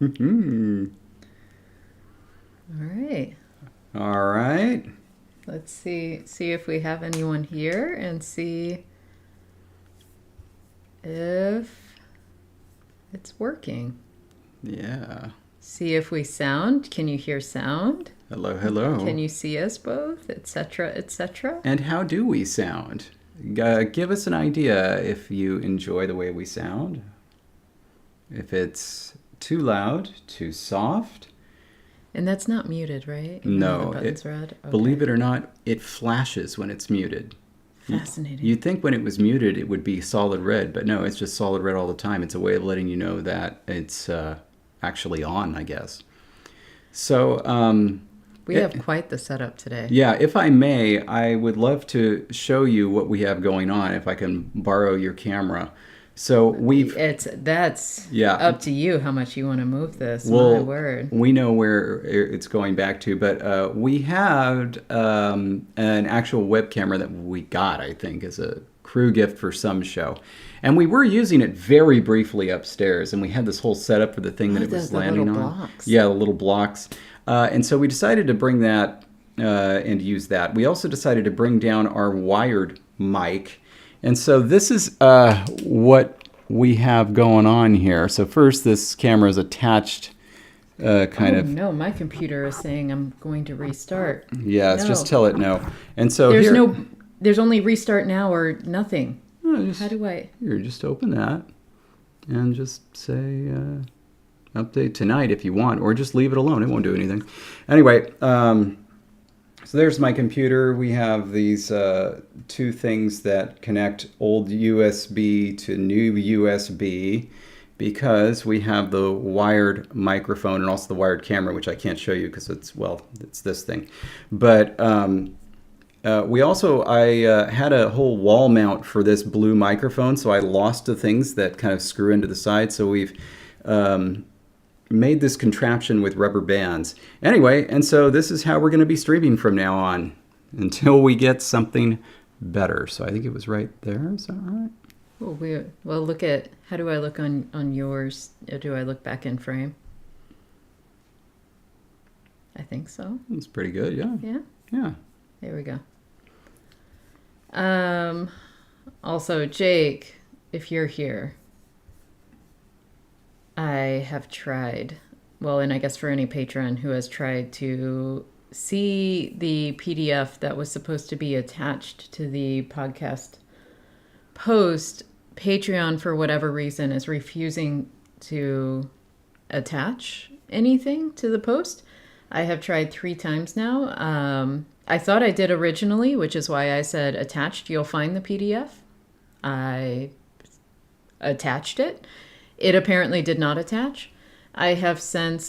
All right. All right. Let's see if we have anyone here and see if it's working. Yeah. See if we sound. Can you hear sound? Hello, Can hello. you see us both, etc., etc.? And how do we sound? Give us an idea if you enjoy the way we sound. If it's too loud, too soft. And that's not muted, right? Even though the No, button's red? believe Okay. it or not, it flashes when it's muted. Fascinating. You'd think when it was muted it would be solid red, but no, it's just solid red all the time. It's a way of letting you know that it's actually on, I guess. So, We have quite the setup today. yeah, if I may, I would love to show you what we have going on if I can borrow your camera. So we've, That's yeah, up to you how much you want to move this. My well, word. we know where it's going back to, but we had an actual web camera that we got, I think, as a crew gift for some show. And we were using it very briefly upstairs, and we had this whole setup for the thing that Oh, it was the little landing on. blocks. Yeah, the little blocks. And so we decided to bring that and use that. We also decided to bring down our wired mic. And so this is what we have going on here. So first, this camera is attached kind Oh of. no, my computer is saying I'm going to restart. Yes, No. just tell it no. And so There's here, no there's only restart now or nothing. just, How do I here, just open that and just say update tonight if you want, or just leave it alone. It won't do anything. Anyway, so there's my computer. We have these two things that connect old USB to new USB because we have the wired microphone and also the wired camera, which I can't show you because it's this thing. But we also, I had a whole wall mount for this blue microphone, so I lost the things that kind of screw into the side. So we've made this contraption with rubber bands. Anyway, and so this is how we're going to be streaming from now on until we get something better. So I think it was right there. Is that right? well look at how do I look on yours? Do I look back in frame? I think so. It's pretty good. Yeah. Yeah. Yeah. There we go. Also, Jake, if you're here, I have tried, well, and I guess for any patron who has tried to see the PDF that was supposed to be attached to the podcast post, Patreon, for whatever reason, is refusing to attach anything to the post. I have tried 3 times now. I thought I did originally, which is why I said attached, you'll find the PDF. I attached it. It apparently did not attach. I have since,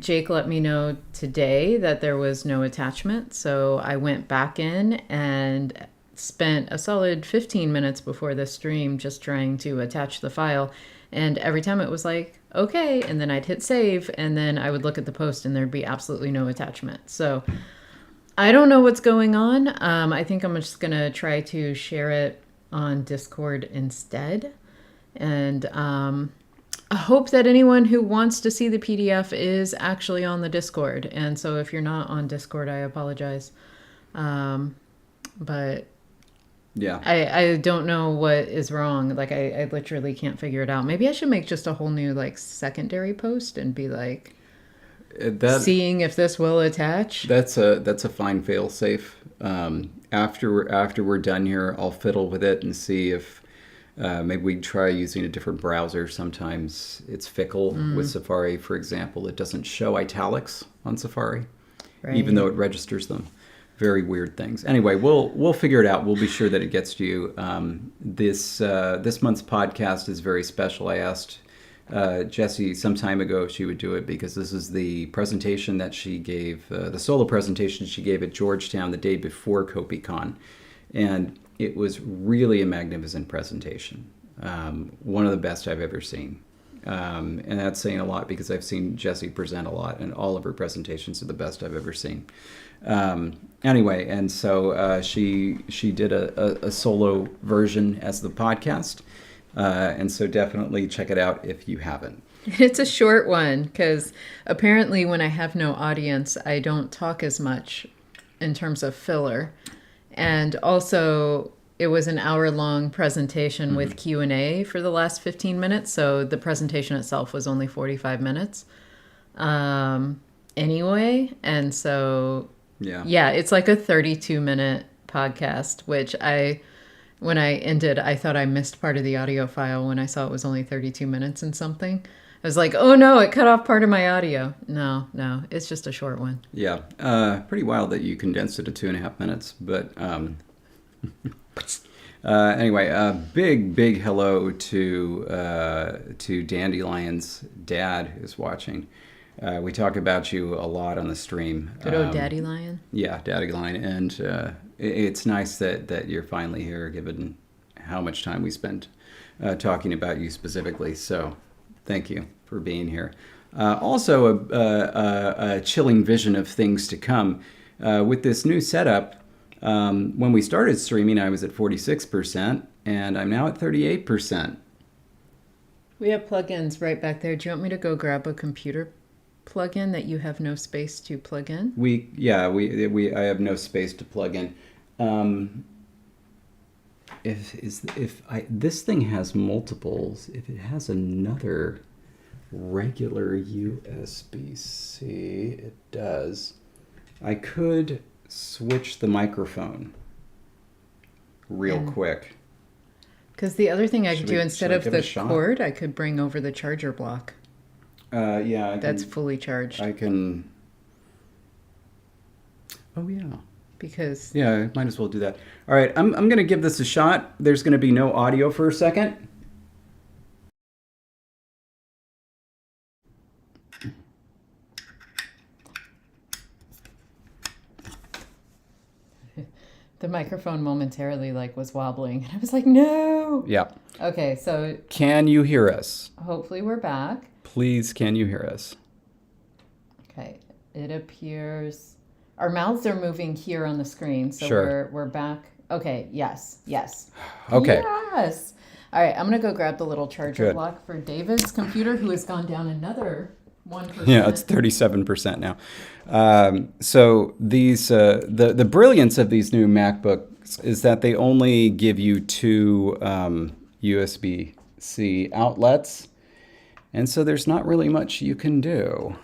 Jake let me know today that there was no attachment. So I went back in and spent a solid 15 minutes before the stream just trying to attach the file. And every time it was like, okay. And then I'd hit save. And then I would look at the post and there'd be absolutely no attachment. So I don't know what's going on. I think I'm just going to try to share it on Discord instead. And I hope that anyone who wants to see the PDF is actually on the Discord. And so if you're not on Discord, I apologize. But Yeah. I don't know what is wrong. Like, I literally can't figure it out. Maybe I should make just a whole new, like, secondary post and be like, seeing if this will attach. That's a fine fail-safe. After we're done here, I'll fiddle with it and see if maybe we can try using a different browser. Sometimes it's fickle with Safari, for example. It doesn't show italics on Safari, Right. even though it registers them. Very weird things. Anyway, we'll figure it out. We'll be sure that it gets to you. This month's podcast is very special. I asked Jessie some time ago if she would do it because this is the presentation that she gave, the solo presentation she gave at Georgetown the day before CopyCon. And it was really a magnificent presentation. One of the best I've ever seen. And that's saying a lot because I've seen Jessie present a lot, and all of her presentations are the best I've ever seen. Anyway, and so she did a solo version as the podcast. And so definitely check it out if you haven't. It's a short one because apparently when I have no audience, I don't talk as much in terms of filler. And also, it was an hour-long presentation with Q&A for the last 15 minutes, so the presentation itself was only 45 minutes. Anyway, and so yeah, it's like a 32-minute podcast, which when I ended, I thought I missed part of the audio file when I saw it was only 32 minutes and something. I was like, oh no, it cut off part of my audio. No, it's just a short one. Yeah, pretty wild that you condensed it to 2.5 minutes. But anyway, big hello to Dandelion's dad who's watching. We talk about you a lot on the stream. Good old Daddy Lion. Yeah, Daddy Lion, and it's nice that you're finally here, given how much time we spent talking about you specifically. So. Thank you for being here. Also, a chilling vision of things to come. With this new setup, when we started streaming, I was at 46%, and I'm now at 38%. We have plugins right back there. Do you want me to go grab a computer plugin that you have no space to plug in? I have no space to plug in. This thing has multiples, if it has another regular USB-C, it does. I could switch the microphone real quick. Because the other thing I could do instead of the cord, I could bring over the charger block. That's fully charged. I can. Oh yeah. Because I might as well do that. All right, I'm going to give this a shot. There's going to be no audio for a second. the microphone momentarily was wobbling, and I was like, "No." Yeah. Okay, so can you hear us? Hopefully, we're back. Please, can you hear us? Okay, it appears. Our mouths are moving here on the screen, so we're back. Okay, yes. Okay. Yes. All right, I'm going to go grab the little charger block for David's computer, who has gone down another 1%. Yeah, it's 37% now. So these the brilliance of these new MacBooks is that they only give you 2 USB-C outlets, and so there's not really much you can do.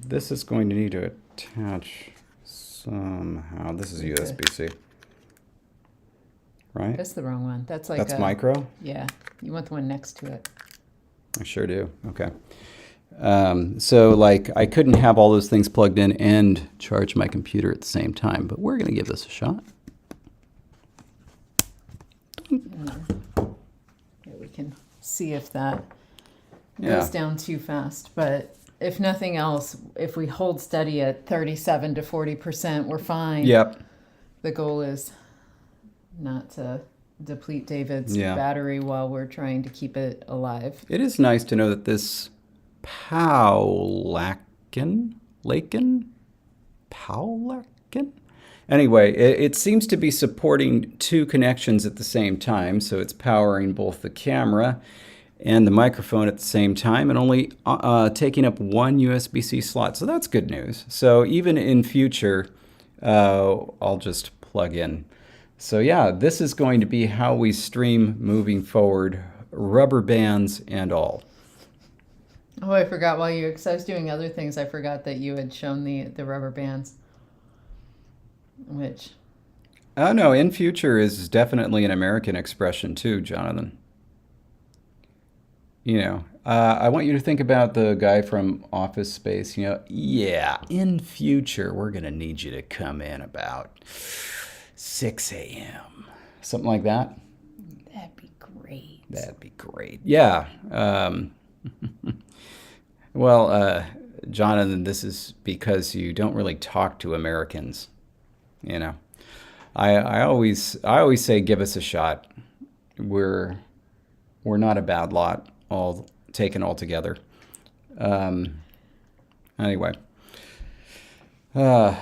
This is going to need to attach somehow. This is USB-C, right? That's the wrong one. That's micro? Yeah. You want the one next to it. I sure do. Okay. So I couldn't have all those things plugged in and charge my computer at the same time, but we're going to give this a shot. We can see if that goes down too fast, but if nothing else, if we hold steady at 37 to 40%, we're fine. Yep. The goal is not to deplete David's battery while we're trying to keep it alive. It is nice to know that this Powlakin? Anyway, it seems to be supporting 2 connections at the same time, so it's powering both the camera and the microphone at the same time, and only taking up 1 USB-C slot. So that's good news. So even in future, I'll just plug in. So yeah, this is going to be how we stream moving forward, rubber bands and all. Oh, I forgot because I was doing other things, I forgot that you had shown the rubber bands, which... Oh no, in future is definitely an American expression too, Jonathan. I want you to think about the guy from Office Space. In future, we're going to need you to come in about 6 a.m. Something like that. That'd be great. That'd be great. Yeah. Well, Jonathan, this is because you don't really talk to Americans. I always say, give us a shot. We're not a bad lot, all taken all together. Anyway. No,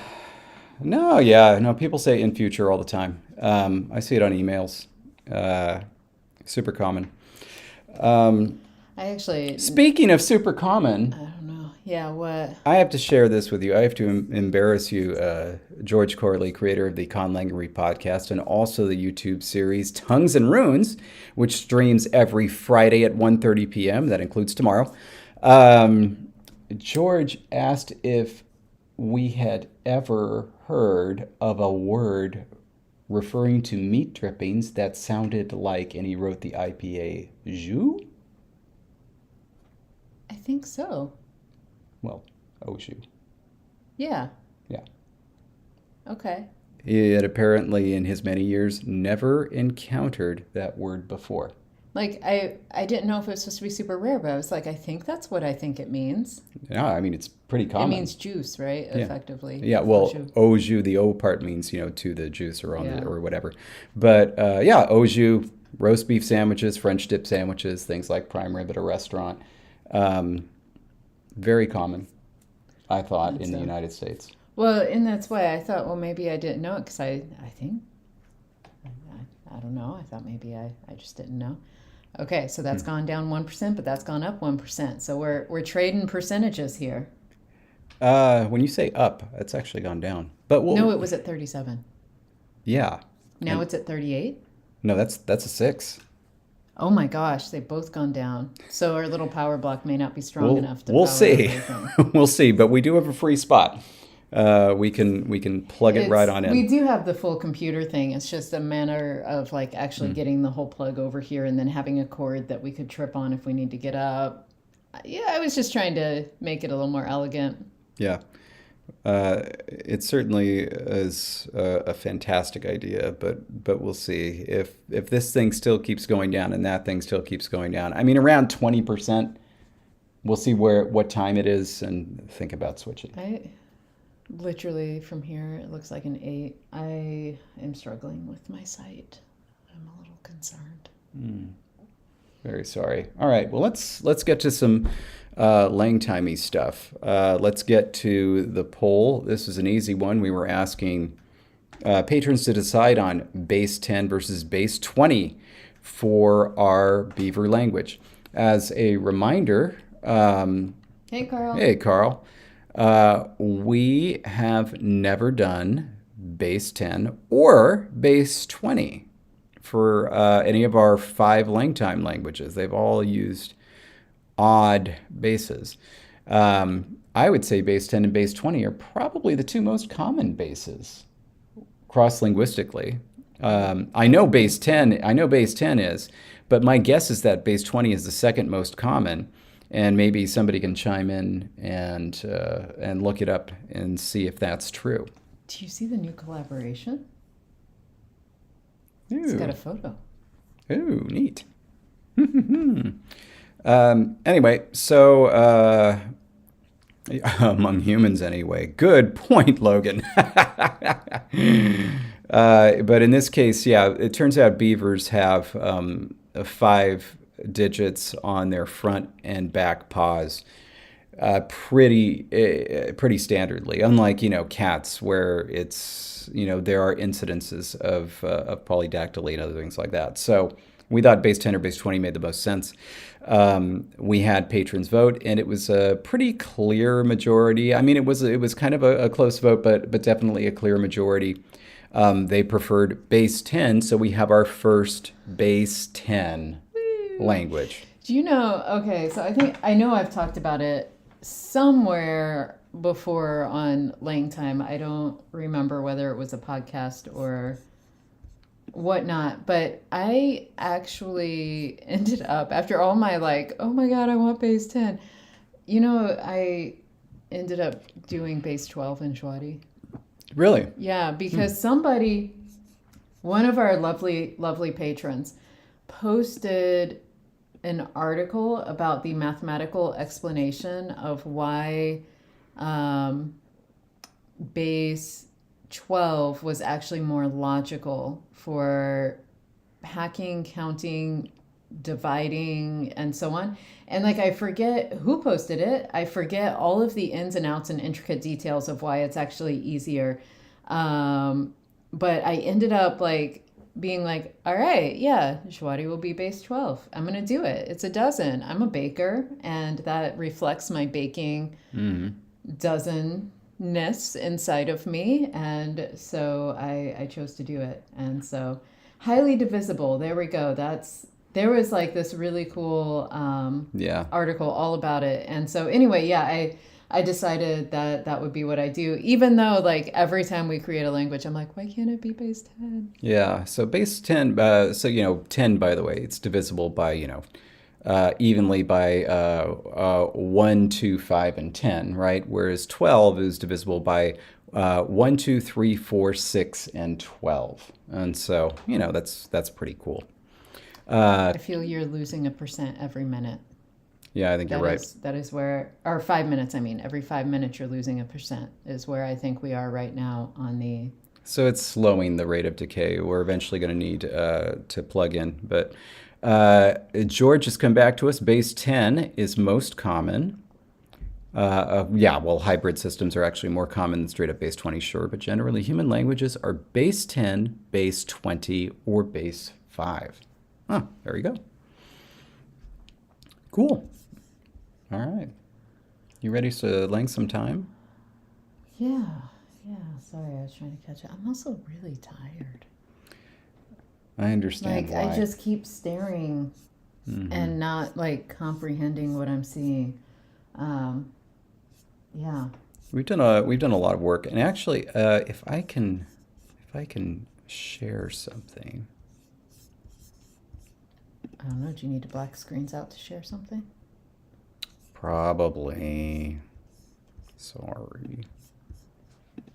people say in future all the time. I see it on emails. Super common. I actually, Speaking of super common, I don't know. Yeah, what? I have to share this with you. I have to embarrass you, George Corley, creator of the Conlangery podcast and also the YouTube series Tongues and Runes, which streams every Friday at 1:30 p.m. That includes tomorrow. George asked if we had ever heard of a word referring to meat drippings that sounded like, and he wrote the IPA, jus? I think so. Well, au jus. Yeah. Yeah. Okay. He had apparently, in his many years, never encountered that word before. Like, I didn't know if it was supposed to be super rare, but I was like, I think that's what I think it means. Yeah, I mean, it's pretty It common. means juice, right? Yeah. Effectively. Yeah, well, Au jus. au jus, the O part means, to the juice or on Yeah. the, or whatever. But yeah, au jus, roast beef sandwiches, French dip sandwiches, things like prime rib at a restaurant. Very common, I thought, in the United States. Well, and that's why I thought, well, maybe I didn't know it because I think, I don't know. I thought maybe I just didn't know. Okay, so that's gone down 1%, but that's gone up 1%. So we're trading percentages here. When you say up, it's actually gone down. But No, it was at 37. Yeah. Now And- it's at 38. No, that's a 6. Oh my gosh, they've both gone down. So our little power block may not be strong enough to We'll power see. everything. We'll see. But we do have a free spot. We can plug it right on in. We do have the full computer thing. It's just a matter of like actually getting the whole plug over here and then having a cord that we could trip on if we need to get up. Yeah, I was just trying to make it a little more elegant. Yeah. It certainly is a fantastic idea, but we'll see if this thing still keeps going down and that thing still keeps going down. I mean, around 20%. We'll see what time it is and think about switching. I literally from here it looks like an 8. I am struggling with my sight. I'm a little concerned. Very sorry. All right. Well, let's get to some LangTimey stuff. Let's get to the poll. This is an easy one. We were asking patrons to decide on base 10 versus base 20 for our Beaver language. As a reminder, Hey, Carl. hey, Carl, we have never done base 10 or base 20 for any of our 5 LangTime languages. They've all used odd bases. I would say base 10 and base 20 are probably the 2 most common bases cross-linguistically. I know base 10 is, but my guess is that base 20 is the second most common, and maybe somebody can chime in and look it up and see if that's true. Do you see the new collaboration? It's got a photo. Ooh, neat. Anyway, so among humans anyway. Good point, Logan. But in this case, yeah, it turns out beavers have 5 digits on their front and back paws. Pretty standardly, unlike cats where it's there are incidences of polydactyly and other things like that. So we thought base 10 or base 20 made the most sense. We had patrons vote, and it was a pretty clear majority. I mean, it was kind of a close vote, but definitely a clear majority. They preferred base 10, so we have our first base 10 language. Do you know? Okay, so I know I've talked about it somewhere before on LangTime. I don't remember whether it was a podcast or whatnot, but I actually ended up, after all my oh my god, I want base 10, I ended up doing base 12 in Shwati. Really? Yeah, because one of our lovely patrons posted an article about the mathematical explanation of why base 12 was actually more logical for hacking, counting, dividing, and so on. And I forget who posted it. I forget all of the ins and outs and intricate details of why it's actually easier. But I ended up being like, all right, yeah, Joari will be base 12. I'm going to do it. It's a dozen. I'm a baker, and that reflects my baking dozenness inside of me. And so I chose to do it. And so highly divisible. There we go. There was like this really cool Yeah. article all about it. And so anyway, yeah, I decided that that would be what I do, even though like every time we create a language, I'm like, why can't it be base 10? Yeah. So base 10, 10, by the way, it's divisible by, evenly by 1, 2, 5, and 10, right? Whereas 12 is divisible by 1, 2, 3, 4, 6, and 12. And so, that's pretty cool. I feel you're losing a percent every minute. Yeah, I think you're right. That is where, or 5 minutes, I mean, every 5 minutes you're losing a percent is where I think we are right now on the. So it's slowing the rate of decay. We're eventually going to need to plug in. But George has come back to us. Base 10 is most common. Hybrid systems are actually more common than straight up base 20, sure. But generally, human languages are base 10, base 20, or base 5. Huh, there you go. Cool. All right. You ready to length some time? Yeah. Sorry, I was trying to catch up. I'm also really tired. I understand Like, why. I just keep staring and not like comprehending what I'm seeing. Yeah. We've done a lot of work, and actually, if I can share something. I don't know. Do you need to black screens out to share something? Probably. Sorry.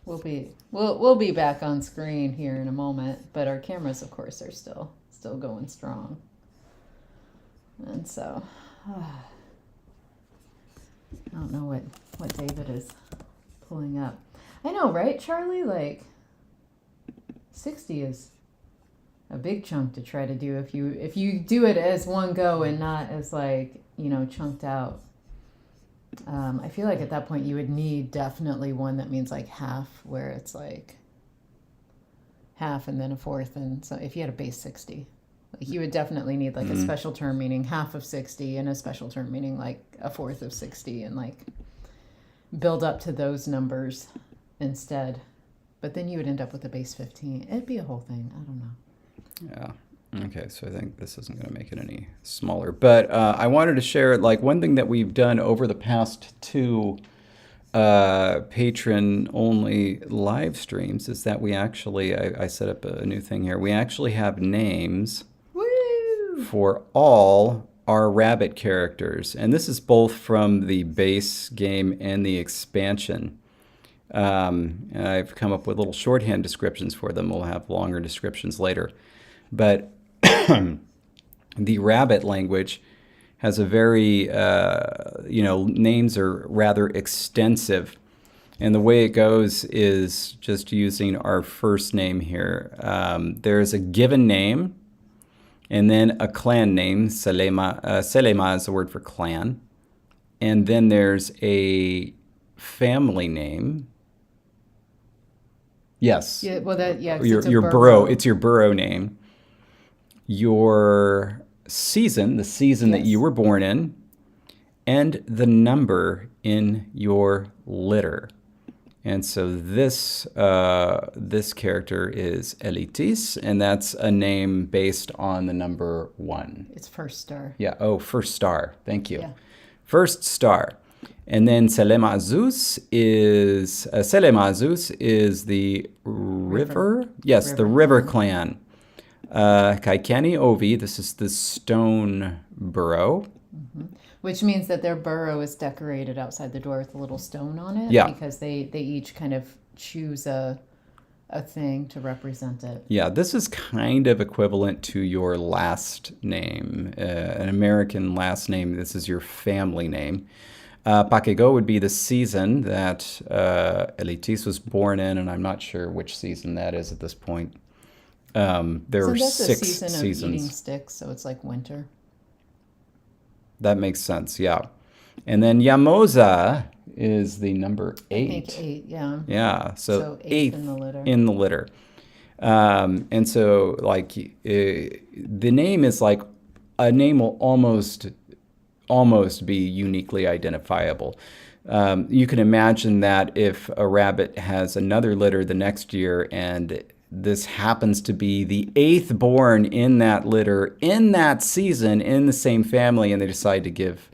We'll be back on screen here in a moment, but our cameras, of course, are still going strong. And so, I don't know what David is pulling up. I know, right, Charlie? Like, 60 is a big chunk to try to do if you do it as one go and not as like, chunked out. I feel like at that point you would need definitely one that means like half, where it's like half and then a fourth. And so if you had a base 60, like you would definitely need like a special term meaning half of 60 and a special term meaning like a fourth of 60, and like build up to those numbers instead. But then you would end up with a base 15. It'd be a whole thing. I don't know. Yeah. Okay, so I think this isn't going to make it any smaller. But I wanted to share, like, one thing that we've done over the past 2 patron-only live streams is that we actually, I set up a new thing here. We actually have names for all our rabbit characters. And this is both from the base game and the expansion. I've come up with little shorthand descriptions for them. We'll have longer descriptions later. But the rabbit language has a very, names are rather extensive. And the way it goes is just using our first name here. There's a given name, and then a clan name. Selema. Selema is the word for clan. And then there's a family name. Yes. Yeah, well, 'cause your burrow. It's your burrow name. Your season, the season that you were born in, and the number in your litter. And so this character is Elitis, and that's a name based on the number 1. It's first star. Yeah. Oh, first star. Thank you. Yeah. First star. And then Selema Azus is the river. Yes, the river clan. Kaikeni Ovi, this is the stone burrow. Mm-hmm. Which means that their burrow is decorated outside the door with a little stone on it. Yeah. Because they each kind of choose a thing to represent it. Yeah, this is kind of equivalent to your last name, an American last name. This is your family name. Pakego would be the season that Elitis was born in, and I'm not sure which season that is at this point. There are 6 season seasons. Of eating sticks, so it's like winter. That makes sense, yeah. And then Yamoza is the number 8. I think 8, yeah. Yeah, so 8th in the litter. And so, like, the name is like a name will almost be uniquely identifiable. You can imagine that if a rabbit has another litter the next year and this happens to be the 8th born in that litter in that season in the same family, and they decide to give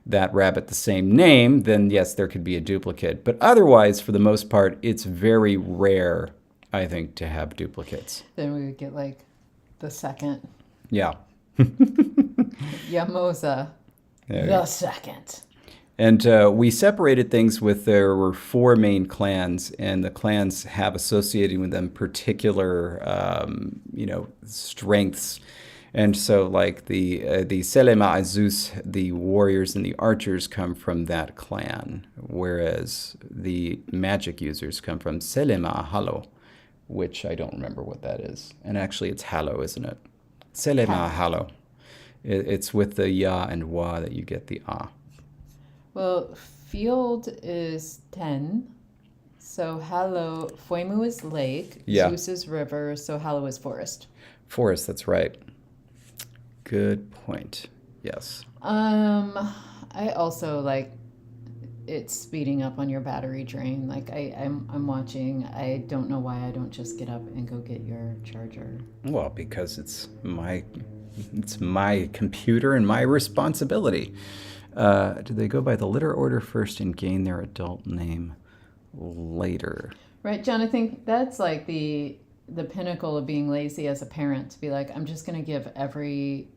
that rabbit the same name, then yes, there could be a duplicate. But otherwise, for the most part, it's very rare, I think, to have duplicates. Then we would get like the second. Yeah. Yamosa. The second. And we separated things with there were 4 main clans, and the clans have associated with them particular, strengths. And so, like the Selema Azus, the warriors and the archers come from that clan, whereas the magic users come from Selema Halo, which I don't remember what that is. And actually, it's Halo, isn't it? Selema Halo. It's with the ya and wa that you get the ah. Well, field is 10. So Halo, Fuemu is lake. Yeah. Zeus is river. So Halo is forest. Forest, that's right. Good point. Yes. I also like it's speeding up on your battery drain. Like I'm watching. I don't know why I don't just get up and go get your charger. Well, because it's my computer and my responsibility. Do they go by the litter order first and gain their adult name later? Right, John, I think that's like the pinnacle of being lazy as a parent, to be like, I'm just going to give every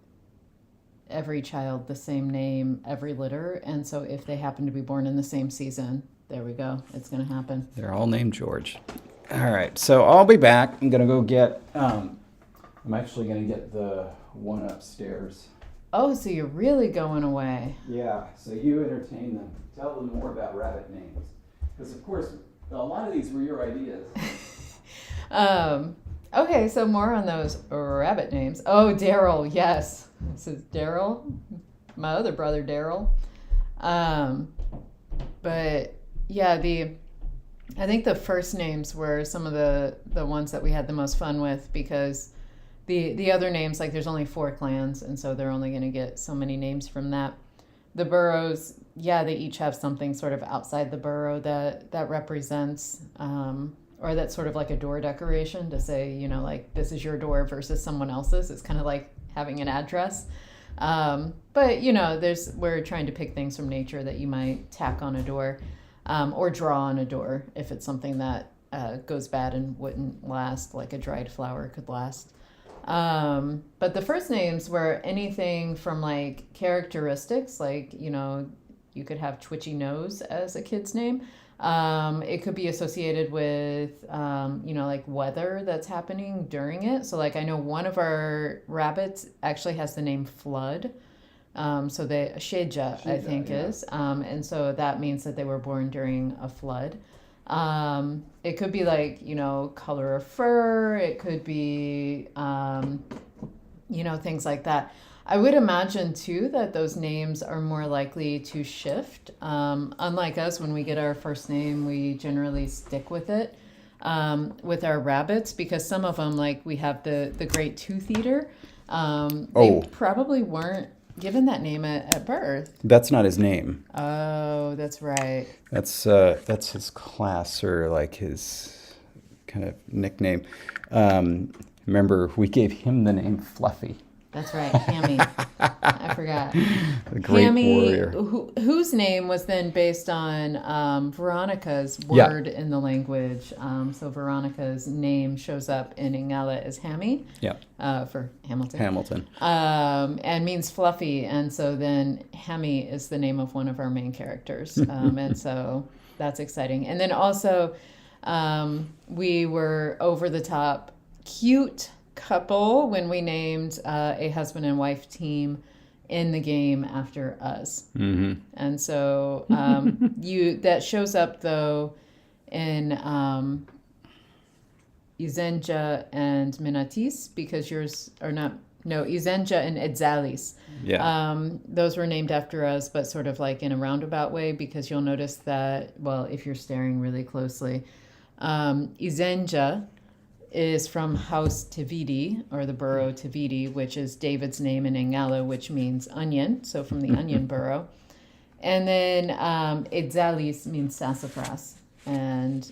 child the same name, every litter. And so if they happen to be born in the same season, there we go. It's going to happen. They're all named George. All right, so I'll be back. I'm going to go get, I'm actually going to get the one upstairs. Oh, so you're really going away. Yeah, so you entertain them. Tell them more about rabbit names. Because, of course, a lot of these were your ideas. Okay, so more on those rabbit names. Oh, Daryl, yes. This is Daryl, my other brother Daryl. But yeah, I think the first names were some of the ones that we had the most fun with, because the other names, like there's only 4 clans, and so they're only going to get so many names from that. The burrows, yeah, they each have something sort of outside the burrow that represents, or that's sort of like a door decoration to say, like this is your door versus someone else's. It's kind of like having an address. But, we're trying to pick things from nature that you might tack on a door, or draw on a door if it's something that goes bad and wouldn't last, like a dried flower could last. But the first names were anything from like characteristics, like, you could have twitchy nose as a kid's name. It could be associated with, like weather that's happening during it. So like I know one of our rabbits actually has the name Flood. So they Sheja, I think yeah. is. And so that means that they were born during a flood. It could be like, color of fur. It could be, things like that. I would imagine, too, that those names are more likely to shift. Unlike us, when we get our first name, we generally stick with it with our rabbits, because some of them, like we have the Great Tooth Eater, they probably weren't given that name at birth. That's not his name. Oh, that's right. That's his class, or like his kind of nickname. Remember, we gave him the name Fluffy. That's right, Hammy. I forgot. The great Hammy, warrior. Whose name was then based on Veronica's word in the language. So Veronica's name shows up in Ingala as Hammy. Yeah. For Hamilton. Hamilton. And means fluffy. And so then Hammy is the name of one of our main characters. And so that's exciting. And then also we were over the top cute couple when we named a husband and wife team in the game after us. Mm-hmm. And so that shows up though in Izenja and Minatis, because yours are not. No, Izenja and Edzalis. Yeah. Those were named after us, but sort of like in a roundabout way, because you'll notice that, well, if you're staring really closely, Izenja, is from House Tividi, or the borough Tividi, which is David's name in Ingala, which means onion, so from the onion borough. And then Idzalis means sassafras. And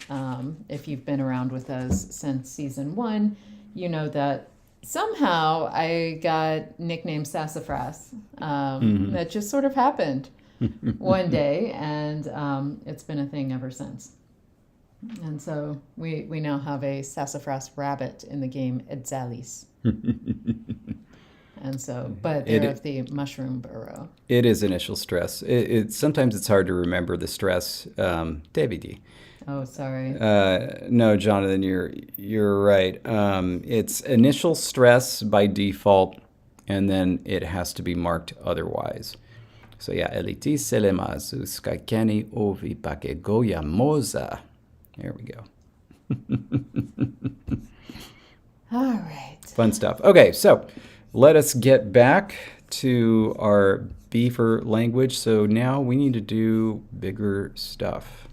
if you've been around with us since season 1, you know that somehow I got nicknamed Sassafras. That just sort of happened one day, and it's been a thing ever since. And so we now have a sassafras rabbit in the game Idzalis. And so, but they're of the mushroom burrow. It is initial stress. Sometimes it's hard to remember the stress. Davidi. Oh, sorry. No, Jonathan, you're right. It's initial stress by default, and then it has to be marked otherwise. So yeah, elitis selemazus kakeni ovi pakegoya moza. There we go. All right. Fun stuff. Okay, so let us get back to our beaver language. So now we need to do bigger stuff.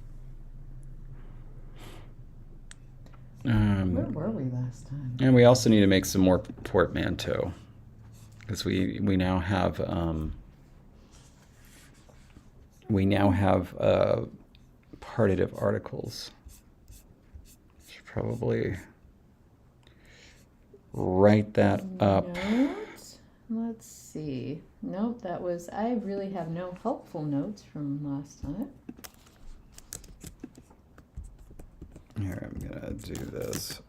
Where were we last time? And we also need to make some more portmanteau, because we now have partitive articles. Should probably write that up. Notes? Let's see. Nope, I really have no helpful notes from last time. Here, I'm gonna do this.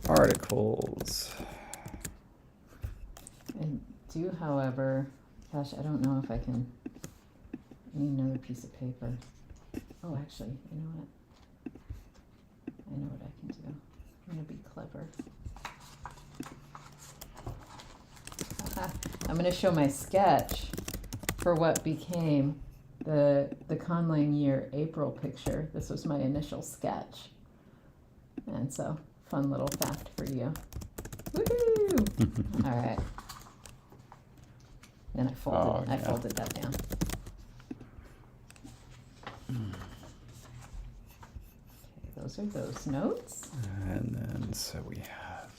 Articles. I do, however, gosh, I don't know if I can. I need another piece of paper. Oh, actually, you know what? I know what I can do. I'm gonna be clever. I'm gonna show my sketch for what became the Conlang year April picture. This was my initial sketch. And so, fun little fact for you. Woohoo! All right. Then I folded that down. Okay, those are those notes. And then, so we have,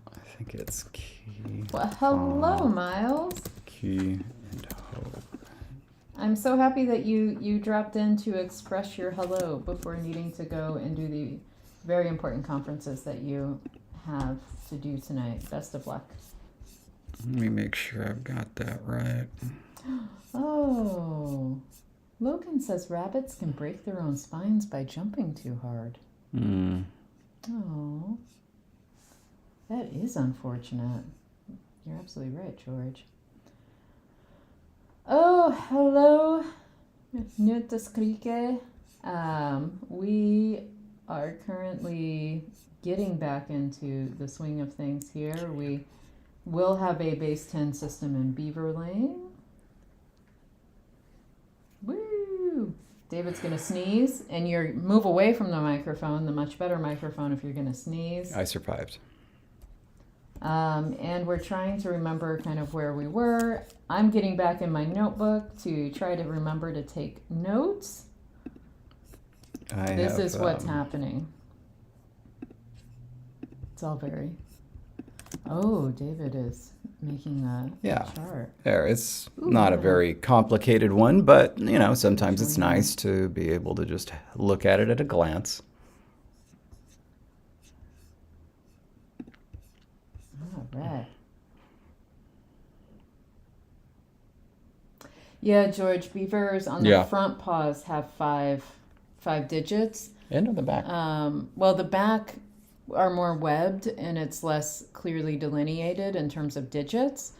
I think it's key. Well, hello, Miles. Key and hope. I'm so happy that you dropped in to express your hello before needing to go and do the very important conferences that you have to do tonight. Best of luck. Let me make sure I've got that right. Oh, Logan says rabbits can break their own spines by jumping too hard. Oh, that is unfortunate. You're absolutely right, George. Oh, hello, Nutaskrike. We are currently getting back into the swing of things here. We will have a base 10 system in Beaver Lane. Woo! David's gonna sneeze, and you move away from the microphone, the much better microphone if you're gonna sneeze. I survived. And we're trying to remember kind of where we were. I'm getting back in my notebook to try to remember to take notes. This is what's happening. It's all very... Oh, David is making a chart. There, it's not a very complicated one, but, you know, sometimes it's nice to be able to just look at it at a glance. All right. Yeah, George, beavers on the front paws have five digits. And on the back. Well, the back are more webbed and it's less clearly delineated in terms of digits.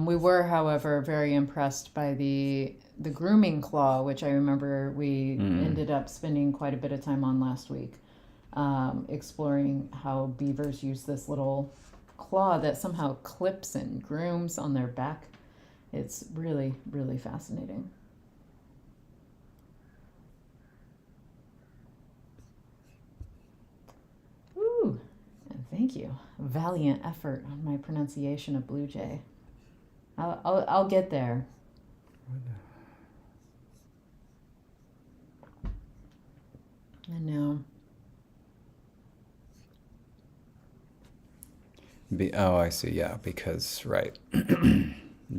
We were, however, very impressed by the grooming claw, which I remember we ended up spending quite a bit of time on last week, exploring how beavers use this little claw that somehow clips and grooms on their back. It's really, really fascinating. Ooh, and thank you. Valiant effort on my pronunciation of blue jay. I'll get there. I know. Oh, I see. Yeah, because right,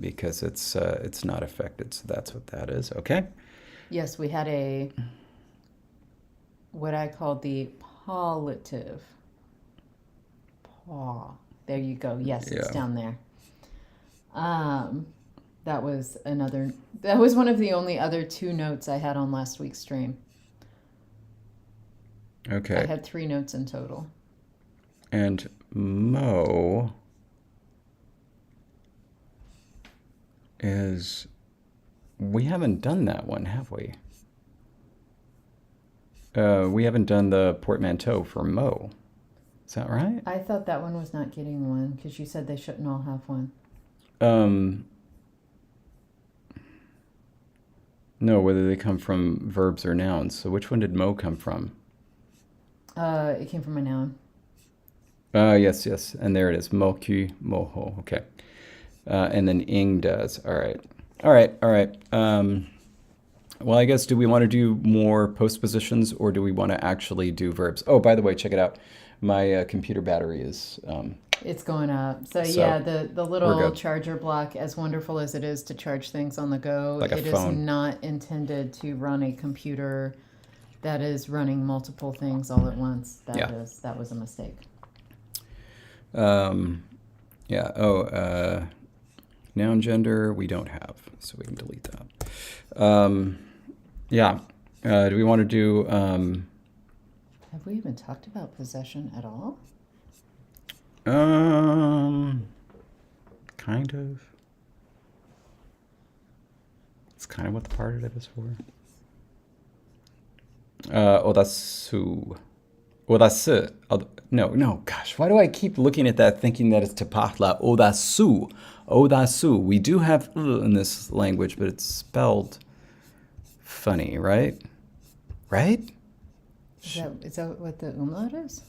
because it's not affected. So that's what that is. Okay. Yes, we had what I call the politive. Paw. There you go. Yes, it's Yeah. down there. Um, that was one of the only other two notes I had on last week's stream. I Okay. had 3 notes in total. And Mo is, we haven't done that one, have we? We haven't done the portmanteau for Mo. Is that right? I thought that one was not getting one because you said they shouldn't all have one. No, whether they come from verbs or nouns. So which one did Mo come from? It came from a noun. Yes, yes. And there it is. Moku, moho. Okay. And then ing does. All right. All right. All right. Well, I guess, do we want to do more postpositions or do we want to actually do verbs? Oh, by the way, check it out. My computer battery is... It's going up. So So, yeah, the little good. charger block, as wonderful as it is to charge things on the go, Like a it is phone. not intended to run a computer that is running multiple things all at once. Yeah. That was a mistake. Yeah. Oh, noun gender we don't have, so we can delete that. Yeah. Do we want to do... Have we even talked about possession at all? Kind of. It's kind of what the partitive is for. Odasu. Odasu. No, gosh, why do I keep looking at that thinking that it's tapahla? Odasu. Odasu. We do have in this language, but it's spelled funny, right? Right? Is that what the umlaut is?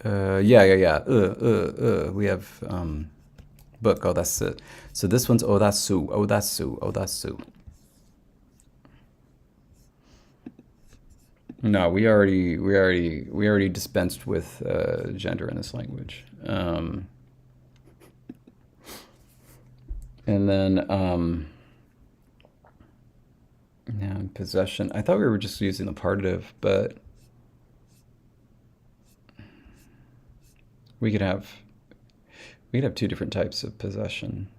Yeah. We have book. Odasu. So this one's odasu. No, we already dispensed with gender in this language. And then noun possession. I thought we were just using the partitive, but we could have 2 different types of possession.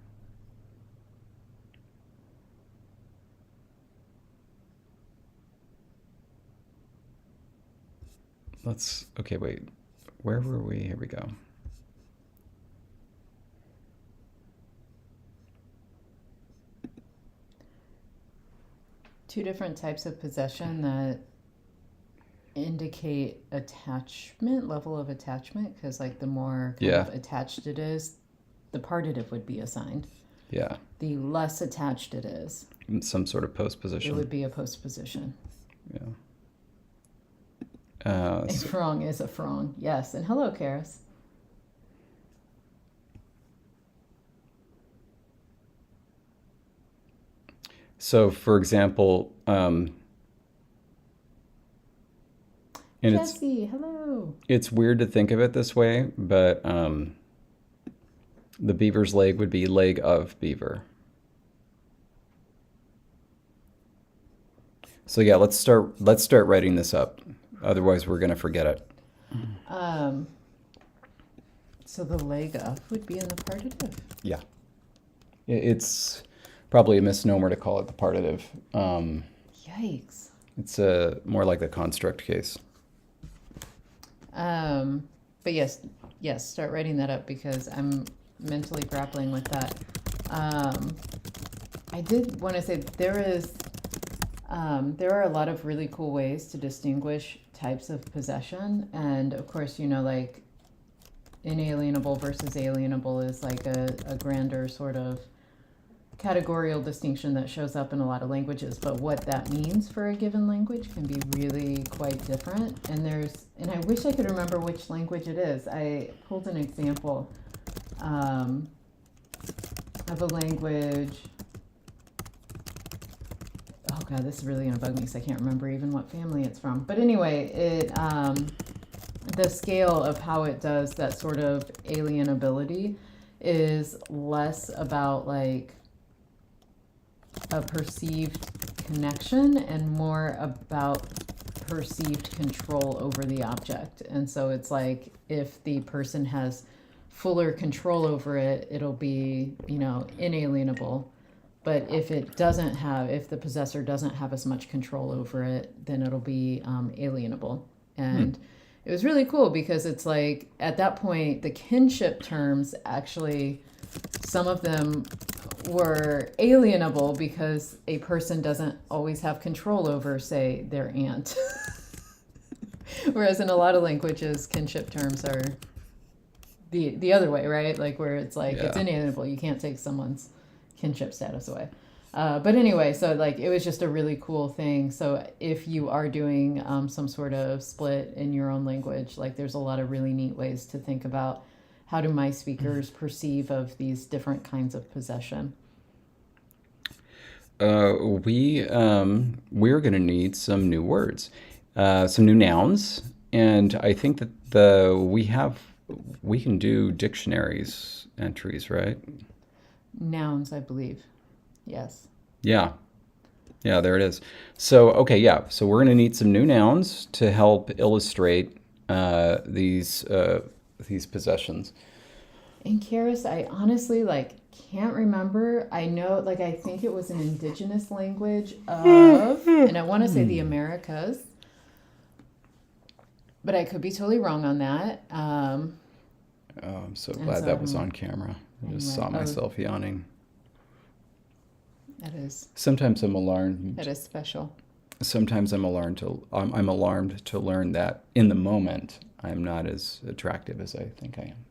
Okay, wait. Where were we? Here we go. Two different types of possession that indicate level of attachment, because like the more kind of attached it is, the partitive would be assigned. Yeah. The less attached it is, some sort of postposition. It would be a postposition. Yeah. A frong is a frong, yes. And hello, Karis. So, for example, and Jesse, hello. It's weird to think of it this way, but the beaver's leg would be leg of beaver. So yeah, let's start writing this up. Otherwise, we're gonna forget it. So the leg of would be in the partitive. Yeah, it's probably a misnomer to call it the partitive. Yikes. It's more like the construct case. But yes, start writing that up because I'm mentally grappling with that. I did want to say there are a lot of really cool ways to distinguish types of possession, and of course, like inalienable versus alienable is like a grander sort of categorical distinction that shows up in a lot of languages, but what that means for a given language can be really quite different. And I wish I could remember which language it is. I pulled an example of a language. Oh God, this is really gonna bug me because I can't remember even what family it's from. But anyway, the scale of how it does that sort of alienability is less about like a perceived connection and more about perceived control over the object. And so it's like if the person has fuller control over it, it'll be, inalienable. But if if the possessor doesn't have as much control over it, then it'll be alienable. And it was really cool because it's like at that point, the kinship terms actually, some of them were alienable because a person doesn't always have control over, say, their aunt. Whereas in a lot of languages, kinship terms are the other way, right? Like where it's like it's inalienable. You can't take someone's kinship status away. But anyway, so like it was just a really cool thing. So if you are doing some sort of split in your own language, like there's a lot of really neat ways to think about how do my speakers perceive of these different kinds of possession. We're going to need some new words, some new nouns, and I think that we can do dictionaries entries, right? Nouns, I believe. Yes. Yeah. Yeah, there it is. So, okay, yeah. So we're going to need some new nouns to help illustrate these possessions. And Karis, I honestly can't remember. I know, I think it was an indigenous language of, and I want to say the Americas, but I could be totally wrong on that. Oh, I'm so glad that was on camera. I just saw myself yawning. That is. Sometimes I'm alarmed. That is special. Sometimes I'm alarmed to learn that in the moment I'm not as attractive as I think I am.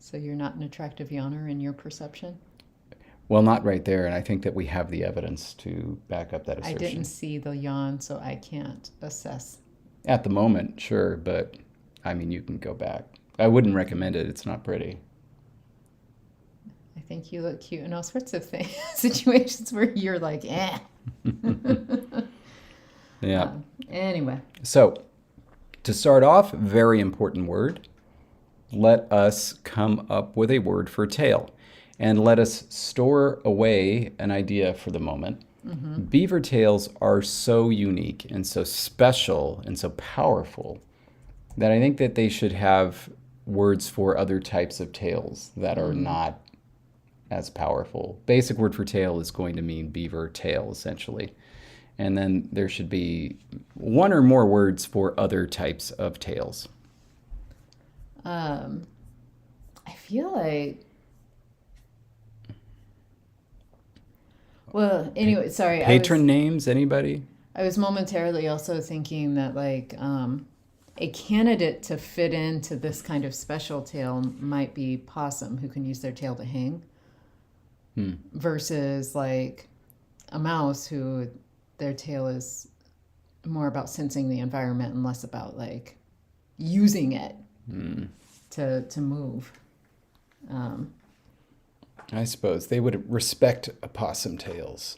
So you're not an attractive yawner in your perception? Well, not right there, and I think that we have the evidence to back up that assertion. I didn't see the yawn, so I can't assess. At the moment, sure, but I mean, you can go back. I wouldn't recommend it. It's not pretty. I think you look cute in all sorts of things, situations where you're like, eh. Yeah. Anyway. So, to start off, very important word. Let us come up with a word for tail. And let us store away an idea for the moment. Mm-hmm. Beaver tails are so unique and so special and so powerful that I think that they should have words for other types of tails that are not as powerful. Basic word for tail is going to mean beaver tail, essentially. And then there should be one or more words for other types of tails. I feel like... Well, anyway, sorry. Patron names, anybody? I was momentarily also thinking that a candidate to fit into this kind of special tail might be possum, who can use their tail to hang, versus a mouse who their tail is more about sensing the environment and less about using it to move. I suppose they would respect opossum tails.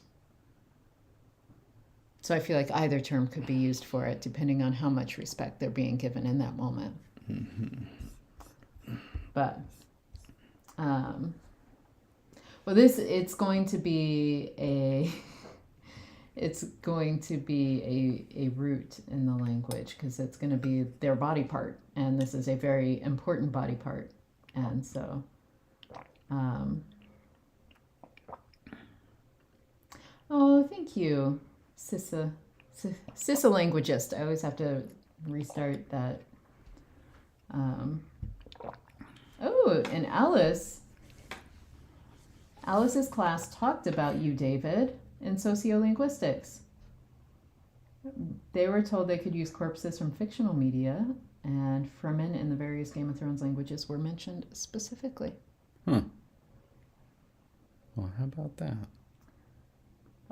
So I feel like either term could be used for it, depending on how much respect they're being given in that moment. Mm-hmm. But, it's going to be a root in the language because it's going to be their body part, and this is a very important body part, and so. Oh, thank you, Sissa languagist. I always have to restart that. And Alice's class talked about you, David, in sociolinguistics. They were told they could use corpses from fictional media, and Fremen in the various Game of Thrones languages were mentioned specifically. Well, how about that?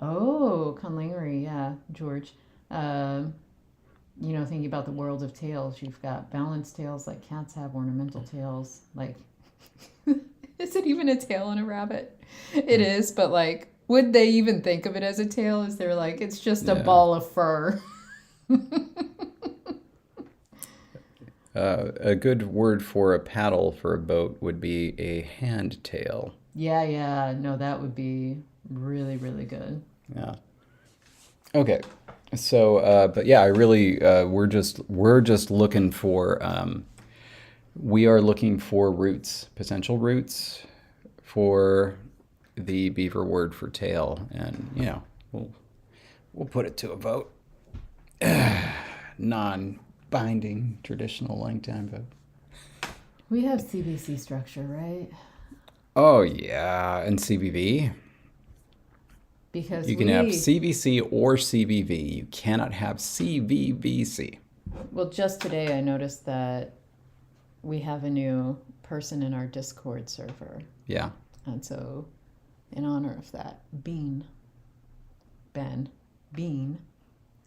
Oh, Conlangery, yeah, George. Thinking about the world of tails, you've got balanced tails like cats have, ornamental tails. Is it even a tail on a rabbit? It is, but Would they even think of it as a tail? Is they're like, it's just a Yeah. ball of fur? A good word for a paddle for a boat would be a hand tail. Yeah. No, that would be really, really good. Yeah. Okay. So, but yeah, I really we're just looking for we are looking for roots, potential roots for the beaver word for tail, and we'll put it to a vote. Non-binding traditional LangTime vote. We have CBC structure, right? Oh yeah, and CVV. Because You can have CVC or CVV. You cannot have CVVC. well, just today I noticed that we have a new person in our Discord server. Yeah. And so, in honor of that, Bean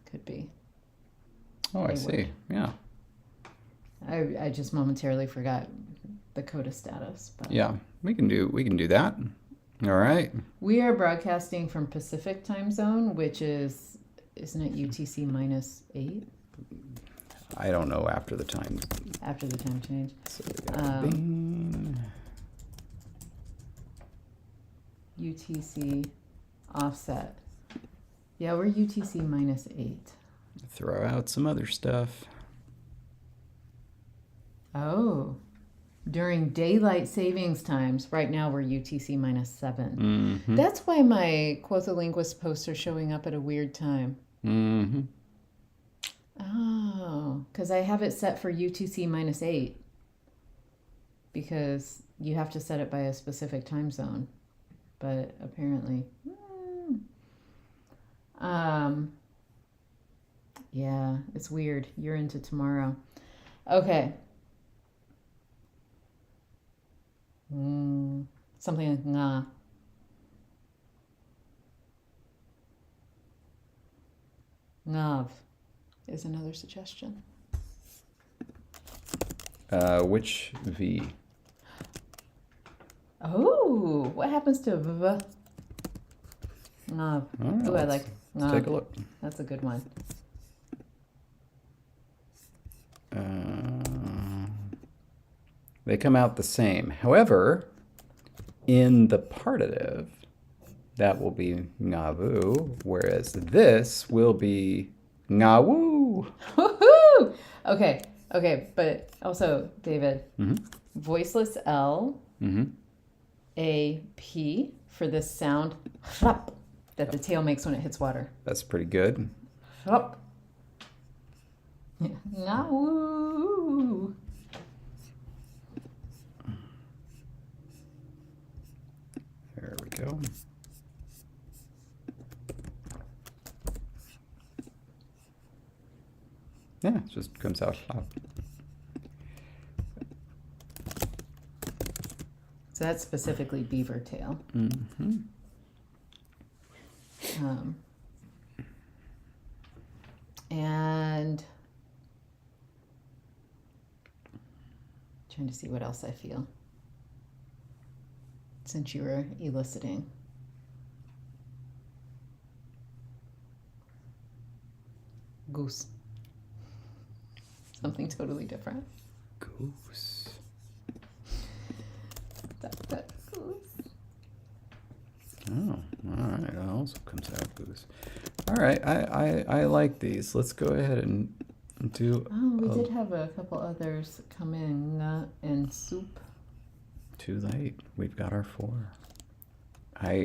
could be. Oh, I see. Yeah. I just momentarily forgot the coda status. But Yeah. We can do that. All right. we are broadcasting from Pacific time zone, which is, isn't it UTC -8 I don't know after the time. after the time change? So we got Bean. UTC offset. Yeah, we're UTC -8. Throw out some other stuff. Oh, during daylight savings times. Right now we're UTC -7. Mm-hmm. That's why my Quotholinguist posts are showing up at a weird time. Mm-hmm. Oh, because I have it set for UTC -8. Because you have to set it by a specific time zone. But apparently. Yeah, it's weird. You're into tomorrow. Okay. Something like nga. Ngav is another suggestion. Which V? Oh, what happens to v? Ngav. Right, Ooh, I like let's ngav. take a look. That's a good one. They come out the same. However, in the partitive, that will be ngavu, whereas this will be ngawu. Woohoo! Okay, but also, David, Mm-hmm. voiceless L, Mm-hmm. A, P for this sound flop that the tail makes when it hits water. That's pretty good. Flop. Ngawoo. There we go. Yeah, it just comes out loud. So that's specifically beaver tail. Mm-hmm. And trying to see what else I feel since you were eliciting. Goose. Something totally different. Goose. That goose. Oh, all right. It also comes out goose. All right. I like these. Let's go ahead and do. Oh, we did have a couple others come in. And soup. Too late. We've got our 4.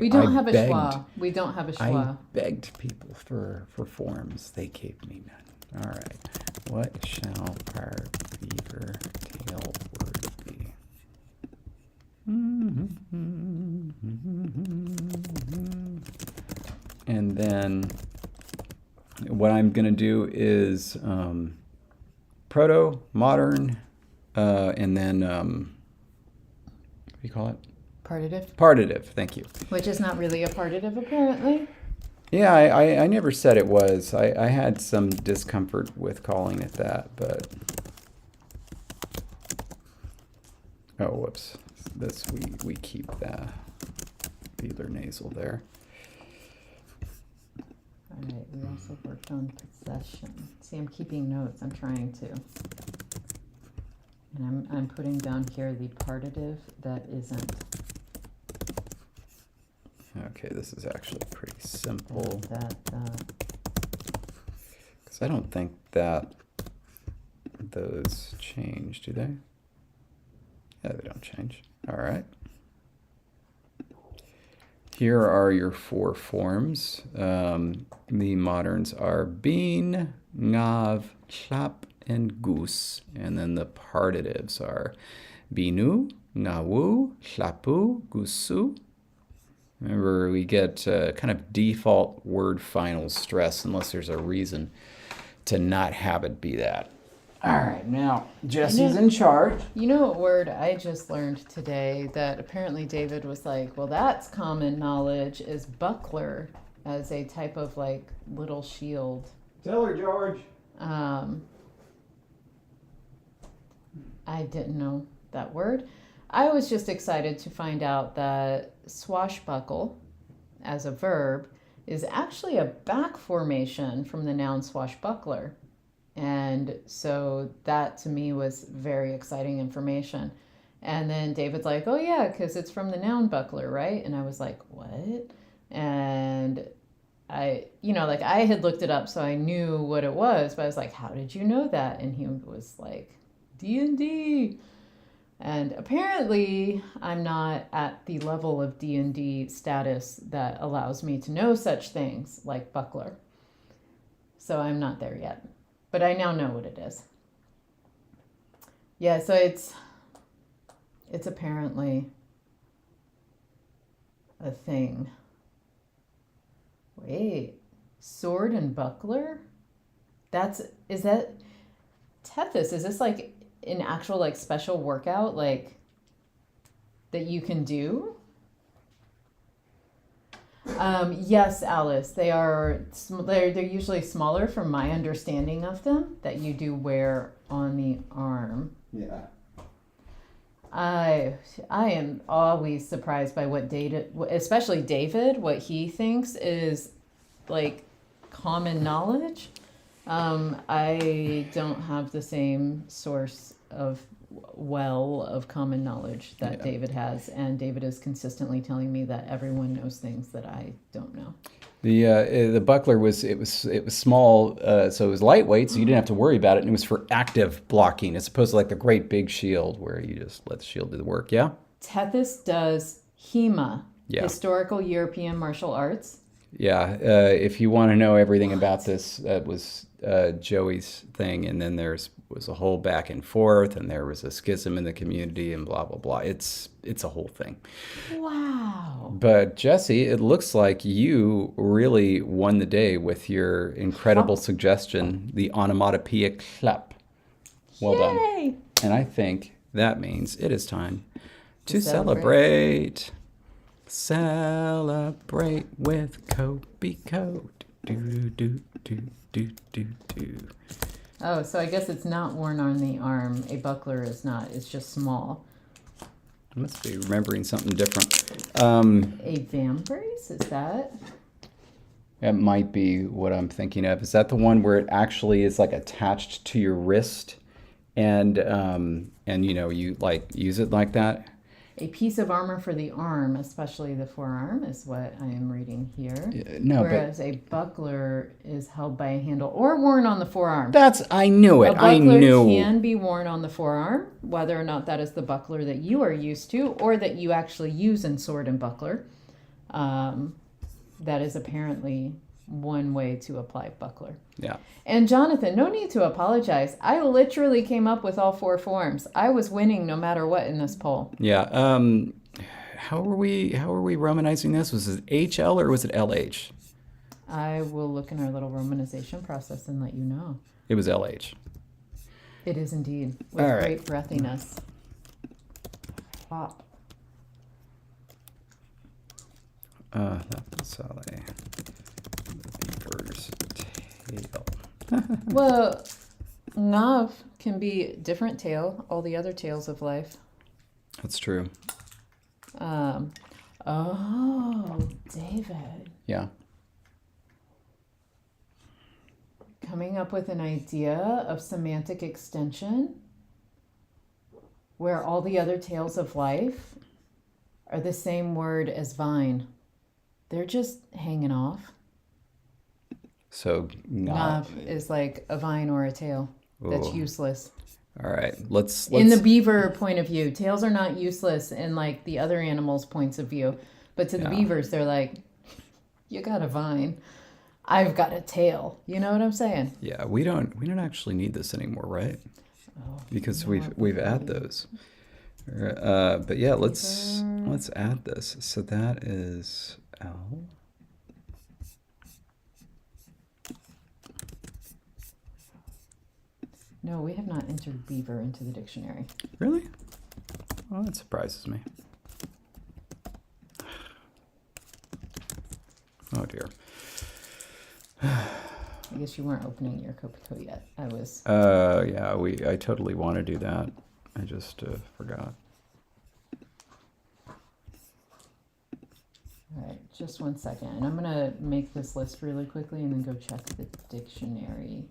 We don't have a begged, schwa. We don't have a I schwa. begged people for forms. They gave me none. All right. What shall our beaver tail word be? And then what I'm going to do is proto, modern, and then what do you call it? Partitive. Partitive. Thank you. Which is not really a partitive, apparently. Yeah, I never said it was. I had some discomfort with calling it that, but... Oh, whoops. This, we keep the velar nasal there. All right, we also worked on possession. See, I'm keeping notes. I'm trying to. And I'm putting down here the partitive that isn't. Okay, this is actually pretty simple. That. Because I don't think that those change, do they? Yeah, they don't change. All right. Here are your 4 forms. The moderns are been, ngav, chlap, and goose. And then the partitives are binu, ngawu, chlapu, gusu. Remember, we get kind of default word final stress unless there's a reason to not have it be that. All right, now Jesse's in charge. You know what word I just learned today that apparently David was like, well, that's common knowledge, is buckler as a type of like little shield. Tell her, George. I didn't know that word. I was just excited to find out that swashbuckle as a verb is actually a back formation from the noun swashbuckler. And so that to me was very exciting information. And then David's like, oh yeah, because it's from the noun buckler, right? And I was like, what? And I had looked it up so I knew what it was, but I was like, how did you know that? And he was like, D&D. And apparently I'm not at the level of D&D status that allows me to know such things like buckler. So I'm not there yet. But I now know what it is. Yeah, so it's apparently a thing. Wait, sword and buckler? Is that Tethys? Is this like an actual like special workout like that you can do? Yes, Alice. They're usually smaller from my understanding of them that you do wear on the arm. Yeah. I am always surprised by what especially David, what he thinks is like common knowledge. I don't have the same source of common knowledge that David has, and David is consistently telling me that everyone knows things that I don't know. The buckler was small, so it was lightweight, so you didn't have to worry about it, and it was for active blocking as opposed to like the great big shield where you just let the shield do the work. Yeah. Tethys does HEMA, historical European martial arts. Yeah, if you want to know everything about this, that was Joey's thing, and then was a whole back and forth, and there was a schism in the community, and blah blah blah. It's a whole thing. Wow. But Jesse, it looks like you really won the day with your incredible suggestion, the onomatopoeia clap. Well Yay! done. And I think that means it is time to celebrate. Celebrate with Kobe Coat. Do do do do do do. Oh, so I guess it's not worn on the arm. A buckler is not. It's just small. I must be remembering something different. A vambrace, is that? That might be what I'm thinking of. Is that the one where it actually is like attached to your wrist, and you like use it like that? A piece of armor for the arm, especially the forearm, is what I am reading here. Whereas a buckler is held by a handle or worn on the forearm. I knew it. A buckler can be worn on the forearm, whether or not that is the buckler that you are used to or that you actually use in sword and buckler. That is apparently one way to apply buckler. Yeah. And Jonathan, no need to apologize. I literally came up with all 4 forms. I was winning no matter what in this poll. Yeah. How are we Romanizing this? Was it HL or was it LH? I will look in our little Romanization process and let you know. It was LH. It is indeed. With great breathiness. Hop. That's how they... beaver's tail. Well, Nav can be different tail, all the other tails of life. That's true. David. Yeah. coming up with an idea of semantic extension where all the other tales of life are the same word as vine. They're just hanging off. So Ngav is like a vine or a tail. That's Ooh. useless. All right, let's In the beaver point of view, tails are not useless in like the other animals' points of view. But to the beavers, they're like, you got a vine. I've got a tail. You know what I'm saying? Yeah, we don't actually need this anymore, right? Oh, Because no, we've added those. But yeah, let's add this. So that is L. No, we have not entered beaver into the dictionary. Really? Well, that surprises me. Oh dear. I guess you weren't opening your Copico yet. I was. Yeah, I totally want to do that. I just forgot. All right, just 1 second. And I'm going to make this list really quickly and then go check the dictionary.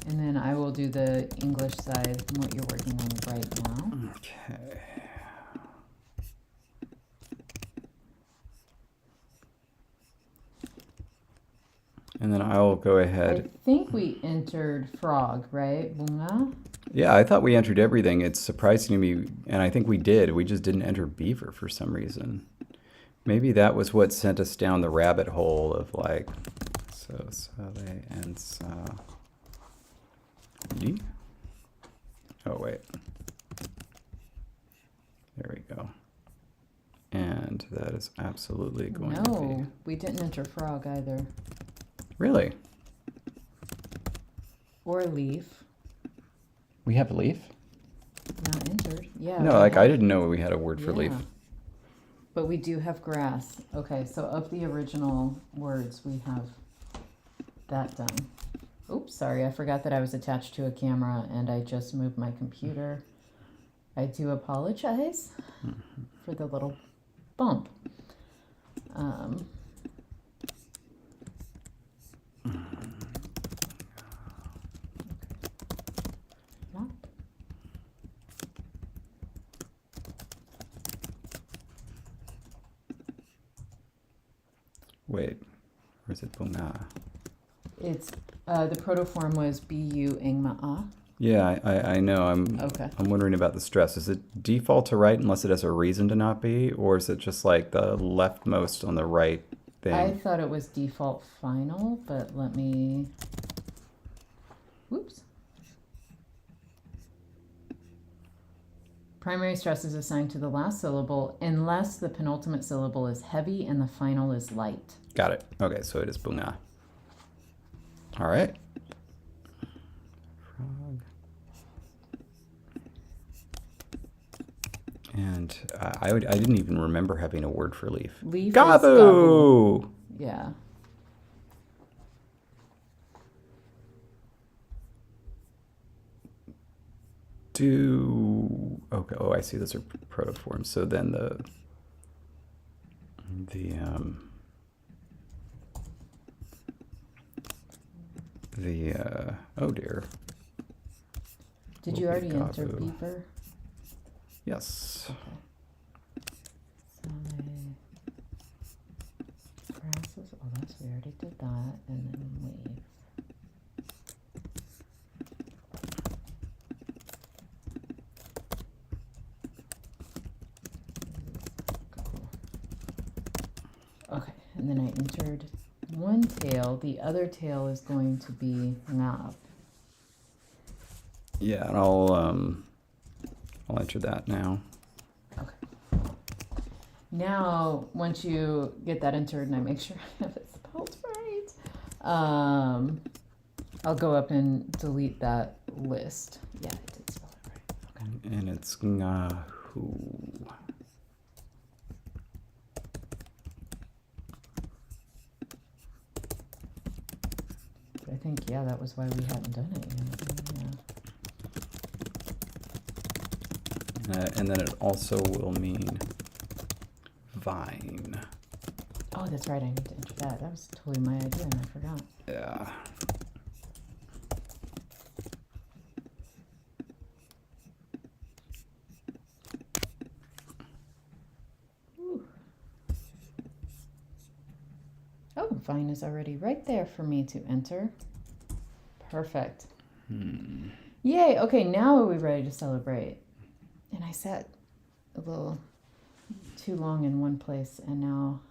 And then I will do the English side, what you're working on right now. Okay. And then I will go ahead. I think we entered frog, right? Bunga? Yeah, I thought we entered everything. It's surprising to me, and I think we did. We just didn't enter beaver for some reason. Maybe that was what sent us down the rabbit hole of like, so sale and sa. Oh, wait. There we go. And that is absolutely going to be. No, we didn't enter frog either. Really? Or leaf. We have leaf? Not entered. Yeah. No, like I didn't know we had a word for leaf. Yeah. But we do have grass. Okay, so of the original words, we have that done. Oops, sorry, I forgot that I was attached to a camera and I just moved my computer. I do apologize for the little bump. Wait, or is it bunga? It's the protoform was bu ingma. Yeah, I know. Okay. I'm wondering about the stress. Is it default to right unless it has a reason to not be, or is it just like the leftmost on the right thing? I thought it was default final, but let me. Whoops. Primary stress is assigned to the last syllable unless the penultimate syllable is heavy and the final is light. Got it. Okay, so it is bunga. All right. Frog. And I didn't even remember having a word for leaf. Leaf Gabu! is gabu. Yeah. Okay. Oh, I see. Those are protoforms. So then oh dear. Did you already enter beaver? Yes. Okay. Grasses. Oh, that's we already did that, and then leaf. Okay, and then I entered one tail. The other tail is going to be ngav. Yeah, and I'll enter that now. Okay. Now, once you get that entered, and I make sure I have it spelled right, I'll go up and delete that list. Yeah, I did spell it right. Okay. And it's ngahu. I think, yeah, that was why we hadn't done it yet. Yeah. And then it also will mean vine. Oh, that's right. I need to enter that. That was totally my idea, and I forgot. Yeah. Ooh. Oh, Vine is already right there for me to enter. Perfect. Yay. Okay, now are we ready to celebrate? And I sat a little too long in one place, and now...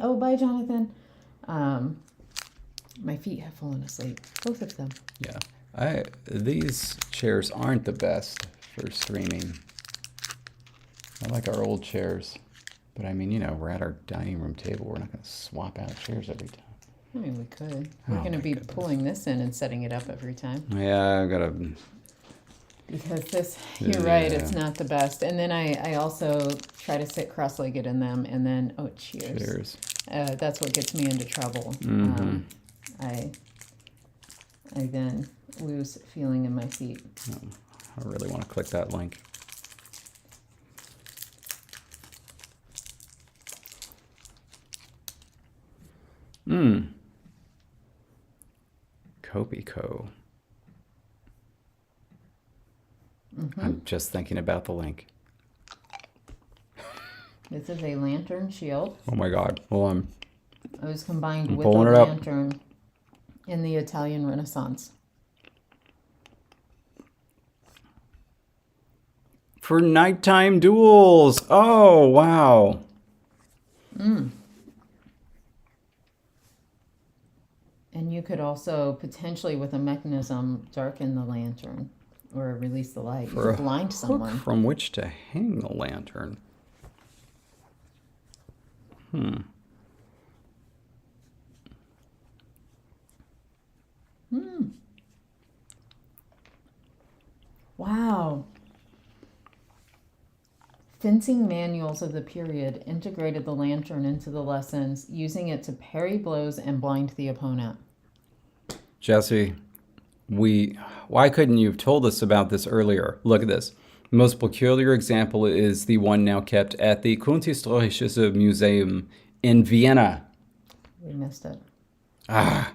oh, bye, Jonathan. My feet have fallen asleep. Both of them. Yeah. These chairs aren't the best for streaming. I like our old chairs. But I mean, we're at our dining room table. We're not going to swap out chairs every time. I mean, we could. We're going to be pulling this in and setting it up every time. Yeah, I've got to... Because this, you're right, it's not the best. And then I also try to sit cross-legged in them, and then, oh, cheers. That's what gets me into trouble. I then lose feeling in my feet. Oh, I really want to click that link. Copico. I'm just thinking about the link. This is a lantern shield. Oh my God. Hold on. It was combined with a pulling it up. lantern in the Italian Renaissance. For nighttime duels. Oh, wow. And you could also potentially, with a mechanism, darken the lantern or release the light. You could blind someone. From which to hang the lantern. Wow. Fencing manuals of the period integrated the lantern into the lessons, using it to parry blows and blind the opponent. Jesse, why couldn't you have told us about this earlier? Look at this. The most peculiar example is the one now kept at the Kunsthistorisches Museum in Vienna. We missed it. Ah.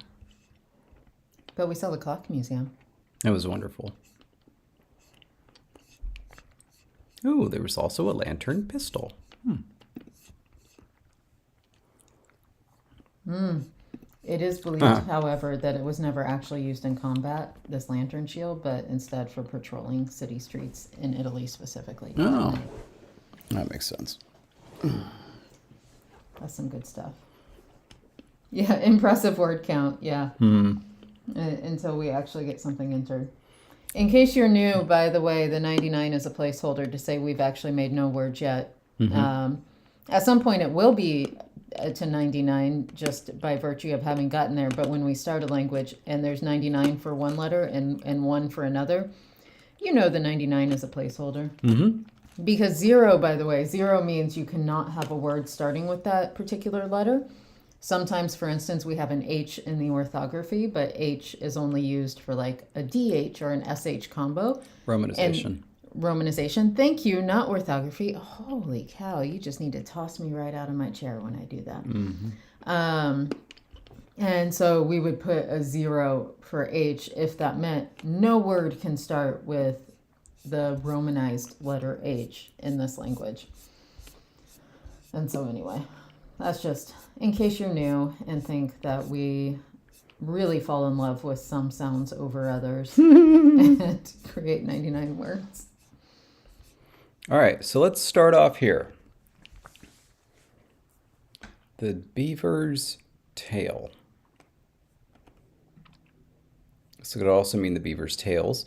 But we saw the clock museum. It was wonderful. Ooh, there was also a lantern pistol. It is believed, however, that it was never actually used in combat, this lantern shield, but instead for patrolling city streets in Italy specifically. Oh, that makes sense. That's some good stuff. Yeah, impressive word count, yeah. Until we actually get something entered. In case you're new, by the way, the 99 is a placeholder to say we've actually made no words yet. At some point it will be to 99 just by virtue of having gotten there, but when we start a language and there's 99 for one letter and 1 for another, the 99 is a placeholder. Because 0, by the way, 0 means you cannot have a word starting with that particular letter. Sometimes, for instance, we have an H in the orthography, but H is only used for like a DH or an SH combo. Romanization. Romanization. Thank you, not orthography. Holy cow, you just need to toss me right out of my chair when I do that. And so we would put a 0 for H if that meant no word can start with the romanized letter H in this language. And so anyway, that's just in case you're new and think that we really fall in love with some sounds over others and create 99 words. All right, so let's start off here. The beaver's tail. So it could also mean the beaver's tails.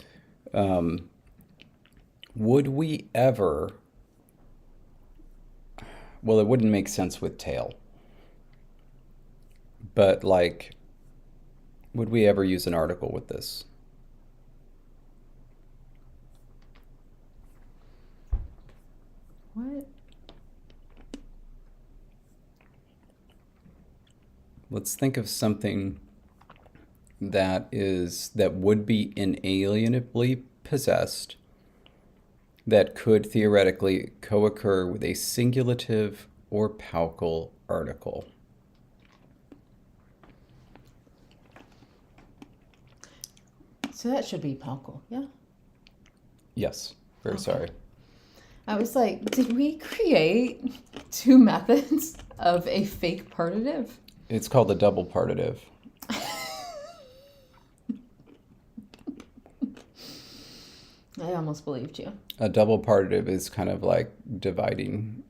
Would we ever... Well, it wouldn't make sense with tail. But, like, would we ever use an article with this? What? Let's think of something that would be inalienably possessed, that could theoretically co-occur with a singulative or paucal article. So that should be paucal, yeah? Yes. Very Okay. sorry. I was like, did we create two methods of a fake partitive? It's called the double partitive. I almost believed you. A double partitive is kind of like dividing.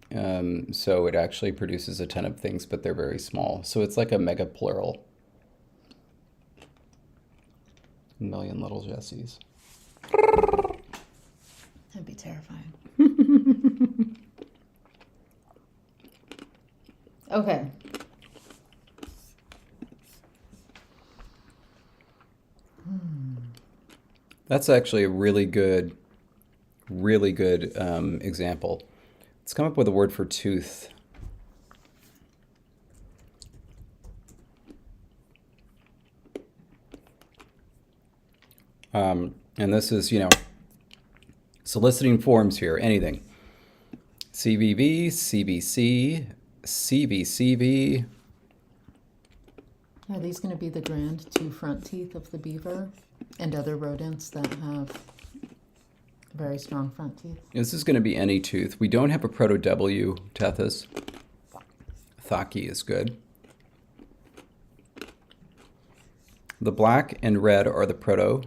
So it actually produces a ton of things, but they're very small. So it's like a mega plural. A million little Jessies. That'd be terrifying. Okay. That's actually a really good example. Let's come up with a word for tooth. And this is, soliciting forms here, anything. CVV, CVC, CVCV. Are these going to be the grand two front teeth of the beaver and other rodents that have very strong front teeth? This is going to be any tooth. We don't have a proto-W, Tethys. Thaki is good. The black and red are the proto.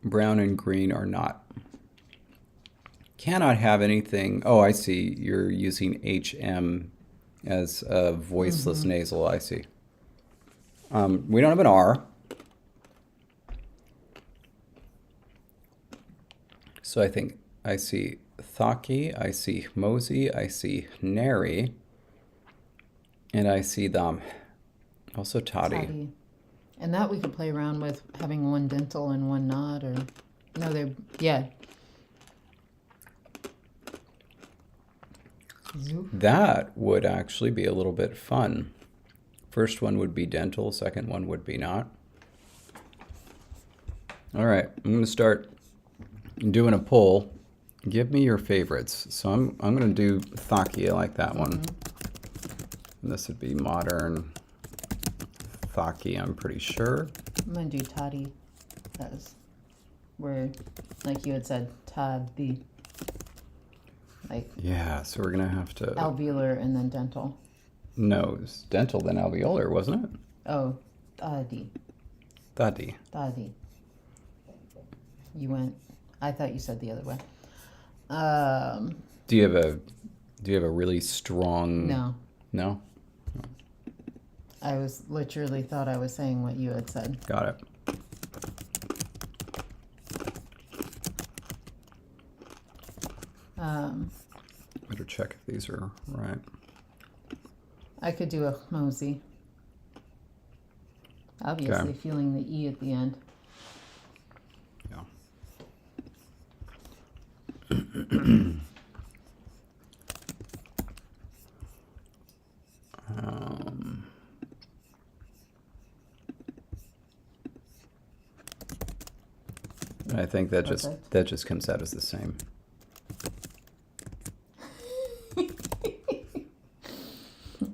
Brown and green are not. Cannot have anything. Oh, I see. You're using HM as a voiceless nasal. I see. We don't have an R. So I think I see Thaki, I see Mosey, I see Nary, and I see them. Also Toddy. Toddy. And that we could play around with having one dental and one not, or no, they're yeah. Zoop. That would actually be a little bit fun. First one would be dental, second one would be not. All right, I'm going to start doing a poll. Give me your favorites. So I'm going to do Thaki. I like that one. And this would be modern Thaki, I'm pretty sure. I'm going to do Toddy. That was where, like you had said, Toddy. Like Yeah, so we're going to have to... alveolar and then dental. No, it was dental, then alveolar, wasn't it? Oh, Toddy. Thadi. Toddy. You went, I thought you said the other way. Do you have a really strong... No. No? I was literally thought I was saying what you had said. Got it. Better check if these are right. I could do a mosey. Obviously, Okay. feeling the E at the end. Yeah. I think that just comes out as the same.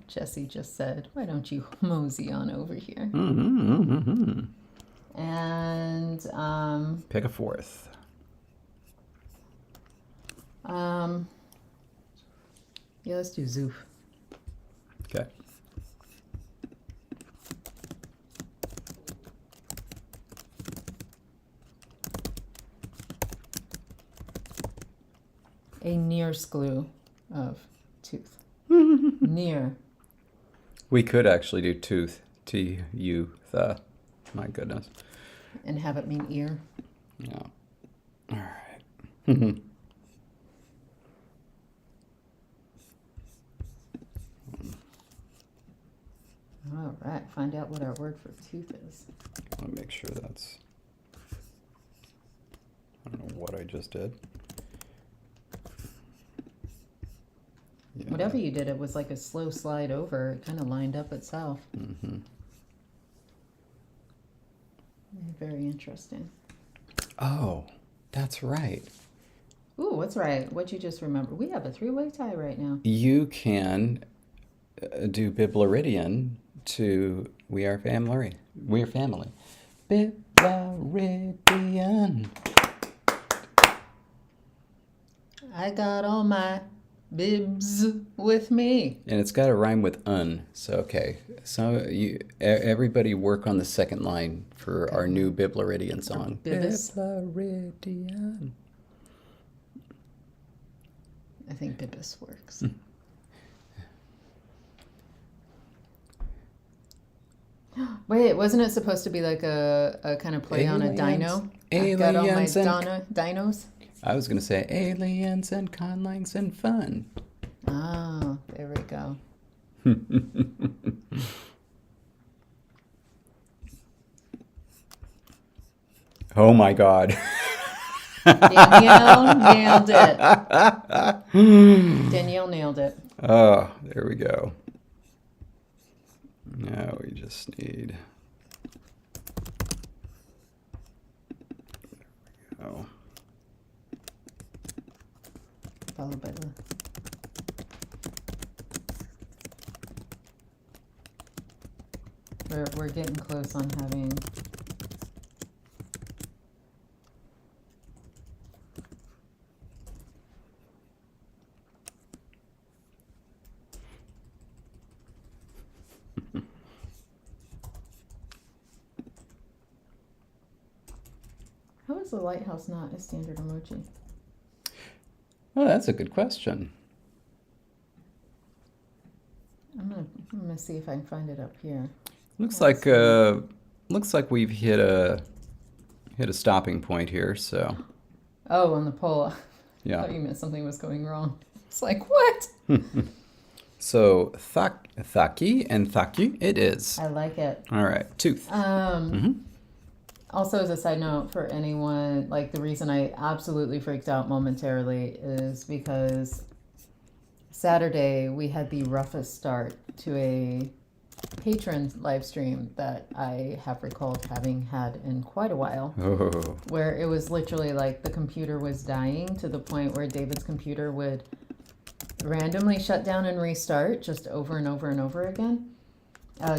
Jesse just said, "Why don't you mosey on over here?" And Pick a fourth. yeah, let's do Zoof. Okay. A near screw of tooth. Near. We could actually do tooth. T-U-th. My goodness. And have it mean ear. Yeah. All right. All right, find out what our word for tooth is. Let me make sure that's... I don't know what I just did. Yeah. Whatever you did, it was like a slow slide over. It kind of lined up itself. Very interesting. Oh, that's right. Ooh, what's right? What'd you just remember? We have a three-way tie right now. You can do Biblaridian to We Are Family. We Are Family. Biblaridian. I got all my bibs with me. And it's got to rhyme with un. So, okay. So, everybody work on the second line for our new Biblaridian song. Bibis. Biblaridian. I think bibis works. Wait, wasn't it supposed to be like a kind of play on a dino? I got all my dinos. I was going to say aliens and conlings and fun. Oh, there we go. Oh my God. Danielle nailed it. Danielle nailed it. Oh, there we go. Now we just need... There we go. Followed by the... We're getting close on having... How is the lighthouse not a standard emoji? Oh, that's a good question. I'm gonna see if I can find it up here. Looks like we've hit a stopping point here. So Oh, on the poll. I yeah. thought you meant something was going wrong. It's like, what? So thaki and thaki it is. I like it. All right, tooth. Also, as a side note for anyone, like the reason I absolutely freaked out momentarily is because Saturday we had the roughest start to a patron live stream that I have recalled having had in quite a while. Oh. Where it was literally like the computer was dying to the point where David's computer would randomly shut down and restart just over and over and over again.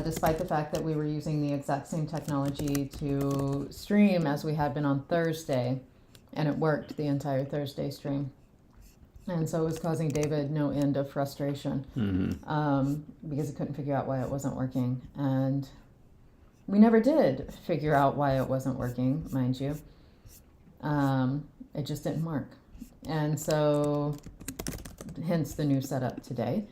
Despite the fact that we were using the exact same technology to stream as we had been on Thursday, and it worked the entire Thursday stream. And so it was causing David no end of frustration because he couldn't figure out why it wasn't working. And we never did figure out why it wasn't working, mind you. It just didn't work. And so, hence the new setup today.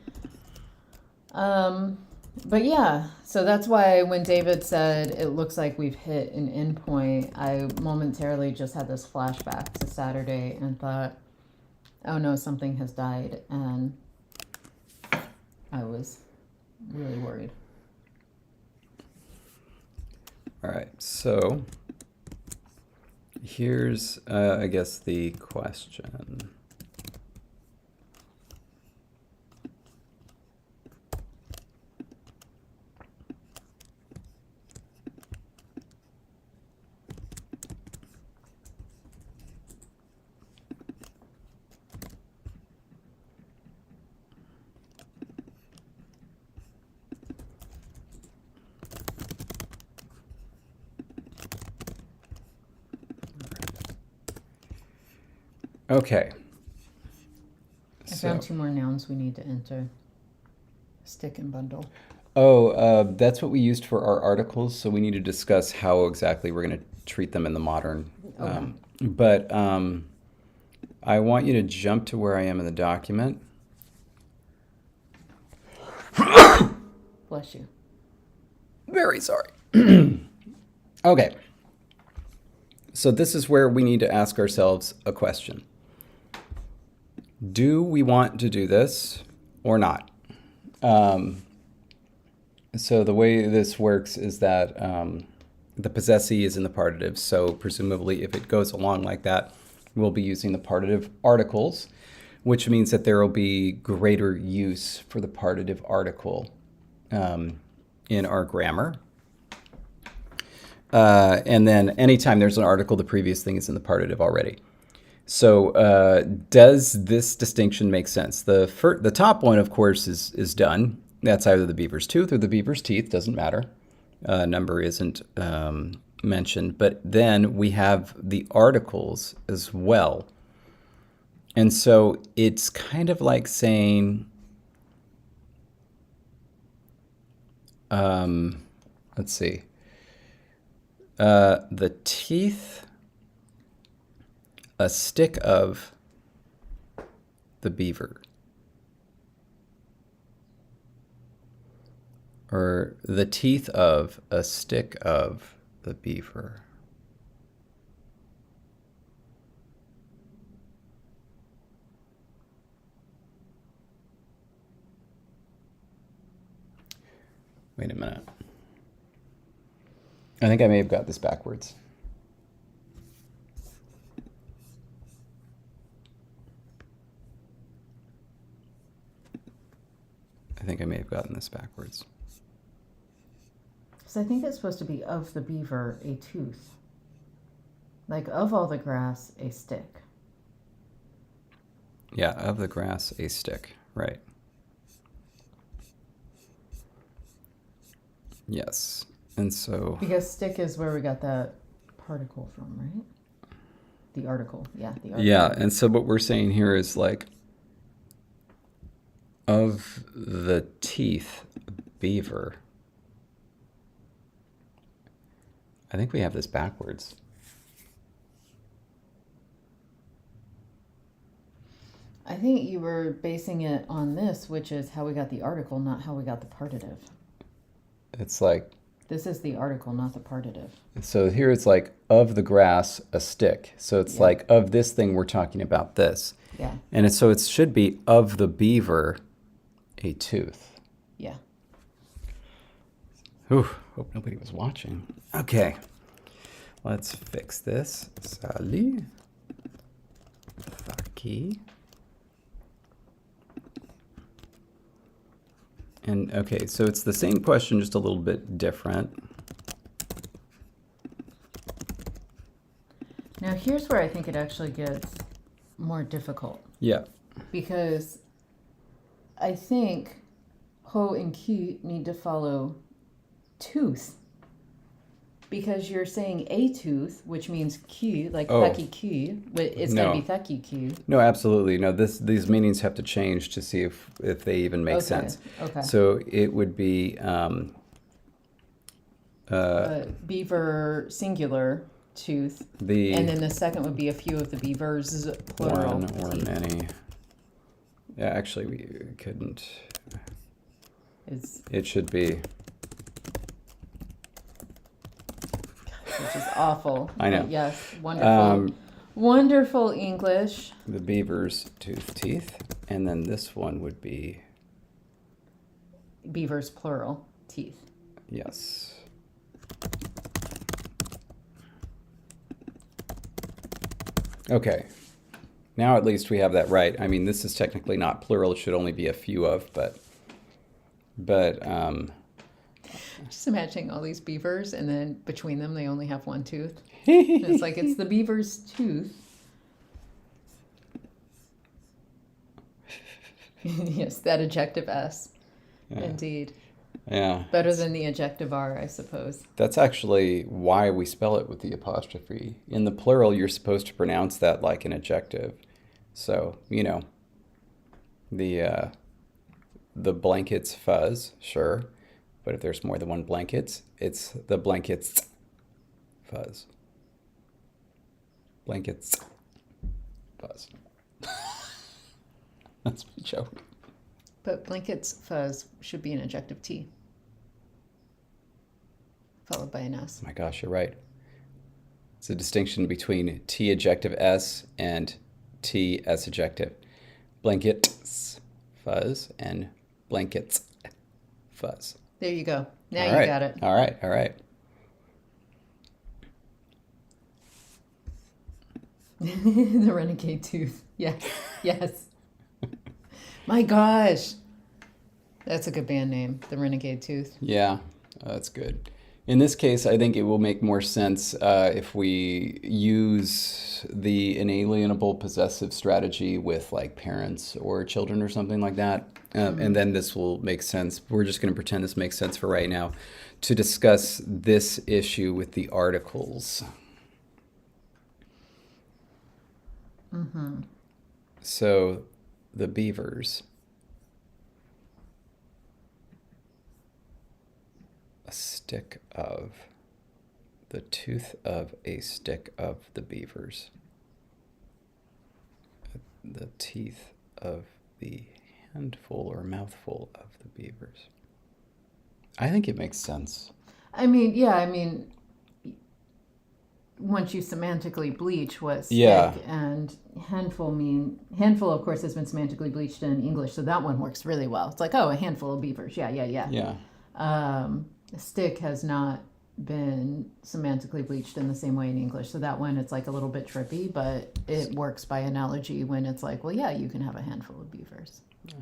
But yeah, so that's why when David said it looks like we've hit an endpoint, I momentarily just had this flashback to Saturday and thought, oh no, something has died, and I was really worried. All right, so here's, I guess, the question. Okay. I found two more nouns we need to enter. Stick and bundle. Oh, that's what we used for our articles, so we need to discuss how exactly we're going to treat them in the modern. Okay. But I want you to jump to where I am in the document. Bless you. Very sorry. Okay. So this is where we need to ask ourselves a question. Do we want to do this or not? So the way this works is that the possessive is in the partitive. So presumably if it goes along like that, we'll be using the partitive articles, which means that there will be greater use for the partitive article in our grammar. And then anytime there's an article, the previous thing is in the partitive already. So does this distinction make sense? The top one, of course, is done. That's either the beaver's tooth or the beaver's teeth. Doesn't matter. Number isn't mentioned. But then we have the articles as well. And so it's kind of like saying, let's see, the teeth, a stick of the beaver. Or the teeth of a stick of the beaver. Wait a minute. I think I may have got this backwards. I think I may have gotten this backwards. Because I think it's supposed to be of the beaver, a tooth. Like of all the grass, a stick. Yeah, of the grass, a stick. Right. Yes. And so... Because stick is where we got that particle from, right? The article. Yeah, the article. Yeah, and so what we're saying here is like, of the teeth, beaver. I think we have this backwards. I think you were basing it on this, which is how we got the article, not how we got the partitive. It's like... This is the article, not the partitive. So here it's like, of the grass, a stick. So it's like, of this thing, we're talking about this. Yeah. And so it should be, of the beaver, a tooth. Yeah. Whew, hope nobody was watching. Okay, let's fix this. Sally. Faki. And okay, so it's the same question, just a little bit different. Now here's where I think it actually gets more difficult. Yeah. Because I think ho and ki need to follow tooth. Because you're saying a tooth, which means ki, like thaki ki, but it's No. going to be thaki ki. No, absolutely. No, these meanings have to change to see if they even make Okay, sense. okay. So it would be Beaver singular tooth. the And then the second would be a few of the beavers plural. one or teeth. many. Yeah, actually, we couldn't. It should be. Which is awful. I know. But yes, wonderful. Wonderful English. The beaver's teeth, and then this one would be, Beavers plural teeth. yes. Okay, now at least we have that right. I mean, this is technically not plural; it should only be a few of, but Just imagining all these beavers, and then between them, they only have one tooth. And it's like it's the beaver's tooth. Yes, that adjective S. Yeah. Indeed. Yeah. Better than the adjective R, I suppose. That's actually why we spell it with the apostrophe. In the plural, you're supposed to pronounce that like an adjective. So, you know, the blankets fuzz, sure. But if there's more than one blankets, it's the blankets fuzz. Blankets fuzz. That's my joke. But blankets fuzz should be an adjective T, followed by an S. Oh my gosh, you're right. It's a distinction between T adjective S and T S adjective. Blankets fuzz and blankets fuzz. There you go. Now All you right. got it. All right. All right. The renegade tooth. Yes. Yes. My gosh. That's a good band name, the Renegade Tooth. Yeah, that's good. In this case, I think it will make more sense if we use the inalienable possessive strategy with like parents or children or something like that. And then this will make sense. We're just going to pretend this makes sense for right now to discuss this issue with the articles. So the beavers. A stick of, the tooth of a stick of the beavers. The teeth of the handful or mouthful of the beavers. I think it makes sense. I mean, yeah, I mean, once you semantically bleach what stick Yeah. and handful mean, handful, of course, has been semantically bleached in English, so that one works really well. It's like, oh, a handful of beavers. Yeah. Yeah. A stick has not been semantically bleached in the same way in English, so that one it's like a little bit trippy, but it works by analogy when it's like, well, yeah, you can have a handful of beavers. Yeah.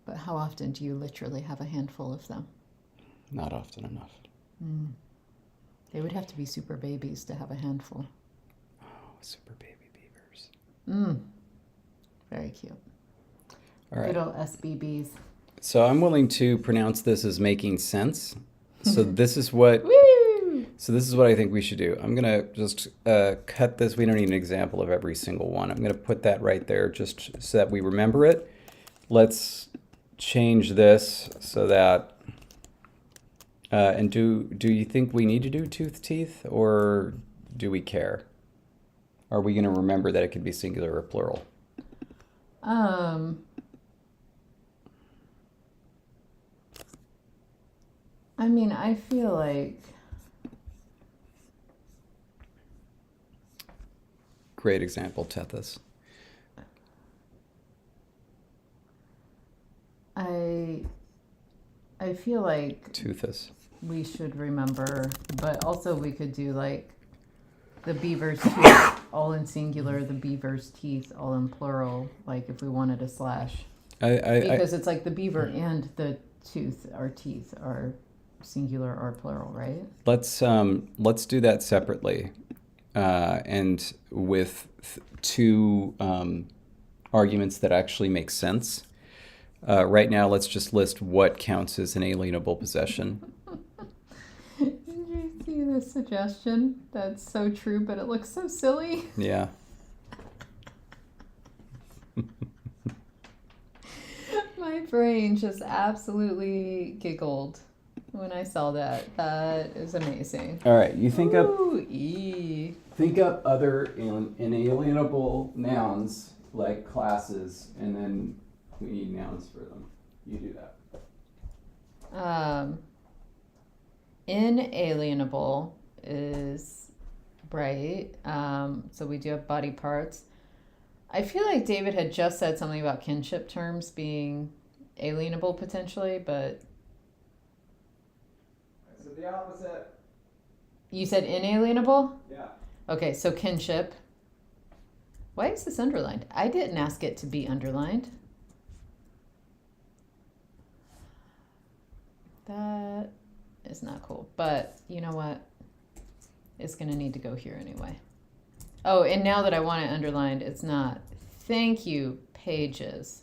But how often do you literally have a handful of them? Not often enough. They would have to be super babies to have a handful. Oh, super baby beavers. Very cute. All right. Good old SBBs. So I'm willing to pronounce this as making sense. So this is what Woo! So this is what I think we should do. I'm going to just cut this. We don't need an example of every single one. I'm going to put that right there just so that we remember it. Let's change this so that, and do you think we need to do tooth teeth, or do we care? Are we going to remember that it could be singular or plural? I mean, I feel like Great example, Tethys. I feel like Toothus. we should remember, but also we could do like the beaver's teeth all in singular, the beaver's teeth all in plural, like if we wanted a slash. Because it's like the beaver and the tooth or teeth are singular or plural, right? Let's do that separately, and with two arguments that actually make sense. Right now, let's just list what counts as an alienable possession. Did you see this suggestion? That's so true, but it looks so silly. Yeah. My brain just absolutely giggled when I saw that. That is amazing. All right, you think up Ooh, other inalienable nouns like classes, and then we need nouns for them. You do that. Inalienable is right. So we do have body parts. I feel like David had just said something about kinship terms being alienable potentially, but I said the opposite. you said inalienable? Yeah. Okay, so kinship. Why is this underlined? I didn't ask it to be underlined. That is not cool. But you know what? It's going to need to go here anyway. Oh, and now that I want it underlined, it's not. Thank you, pages.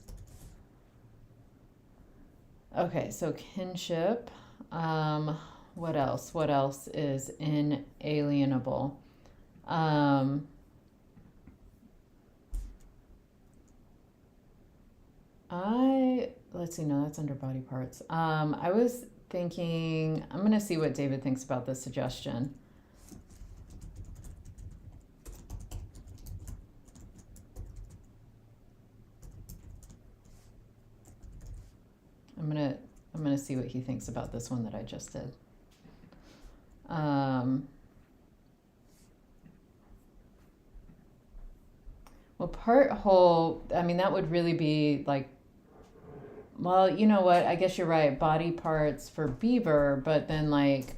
Okay, so kinship. What else? What else is inalienable? Let's see, no, that's under body parts. I was thinking, I'm going to see what David thinks about this suggestion. I'm gonna see what he thinks about this one that I just did. Well, part whole, I mean, that would really be like, well, you know what? I guess you're right. Body parts for beaver, but then like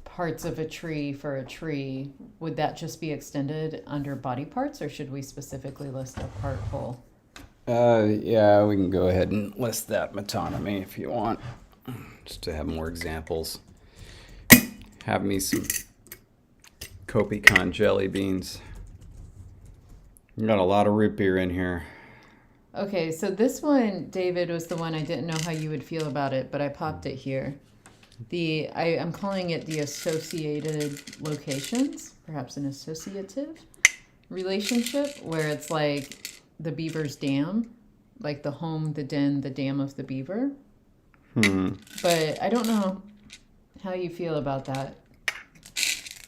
parts of a tree for a tree. Would that just be extended under body parts, or should we specifically list a part whole? Yeah, we can go ahead and list that metonymy if you want, just to have more examples. have me some Kopi-Con jelly beans. We got a lot of root beer in here. Okay, so this one, David, was the one I didn't know how you would feel about it, but I popped it here. I'm calling it the associated locations, perhaps an associative relationship, where it's like the beaver's dam, like the home, the den, the dam of the beaver. But I don't know how you feel about that.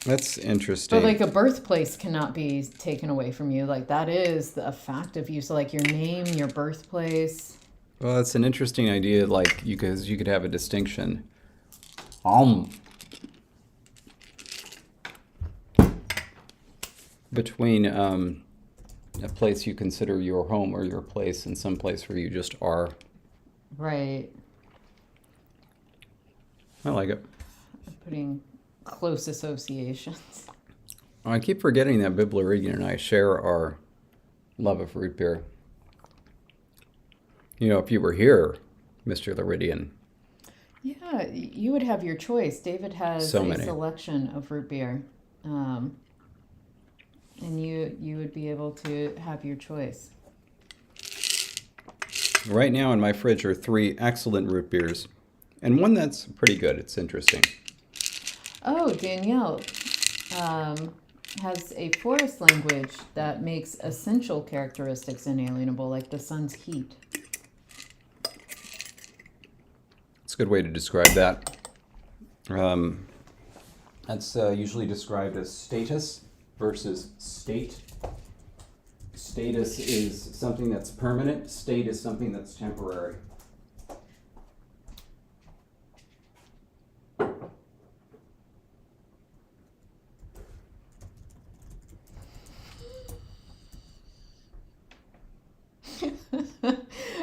That's interesting. But like a birthplace cannot be taken away from you. Like that is a fact of you. So like your name, your birthplace. Well, that's an interesting idea. Like you could have a distinction. Between a place you consider your home or your place and some place where you just are. Right. I like it. I'm putting close associations. I keep forgetting that Biblaridian and I share our love of root beer. You know, if you were here, Mr. Laridian. Yeah, you would have your choice. David has So a many. selection of root beer. And you would be able to have your choice. Right now in my fridge are 3 excellent root beers and one that's pretty good. It's interesting. Oh, Danielle has a forest language that makes essential characteristics inalienable, like the sun's heat. It's a good way to describe that. That's usually described as status versus state. Status is something that's permanent. State is something that's temporary.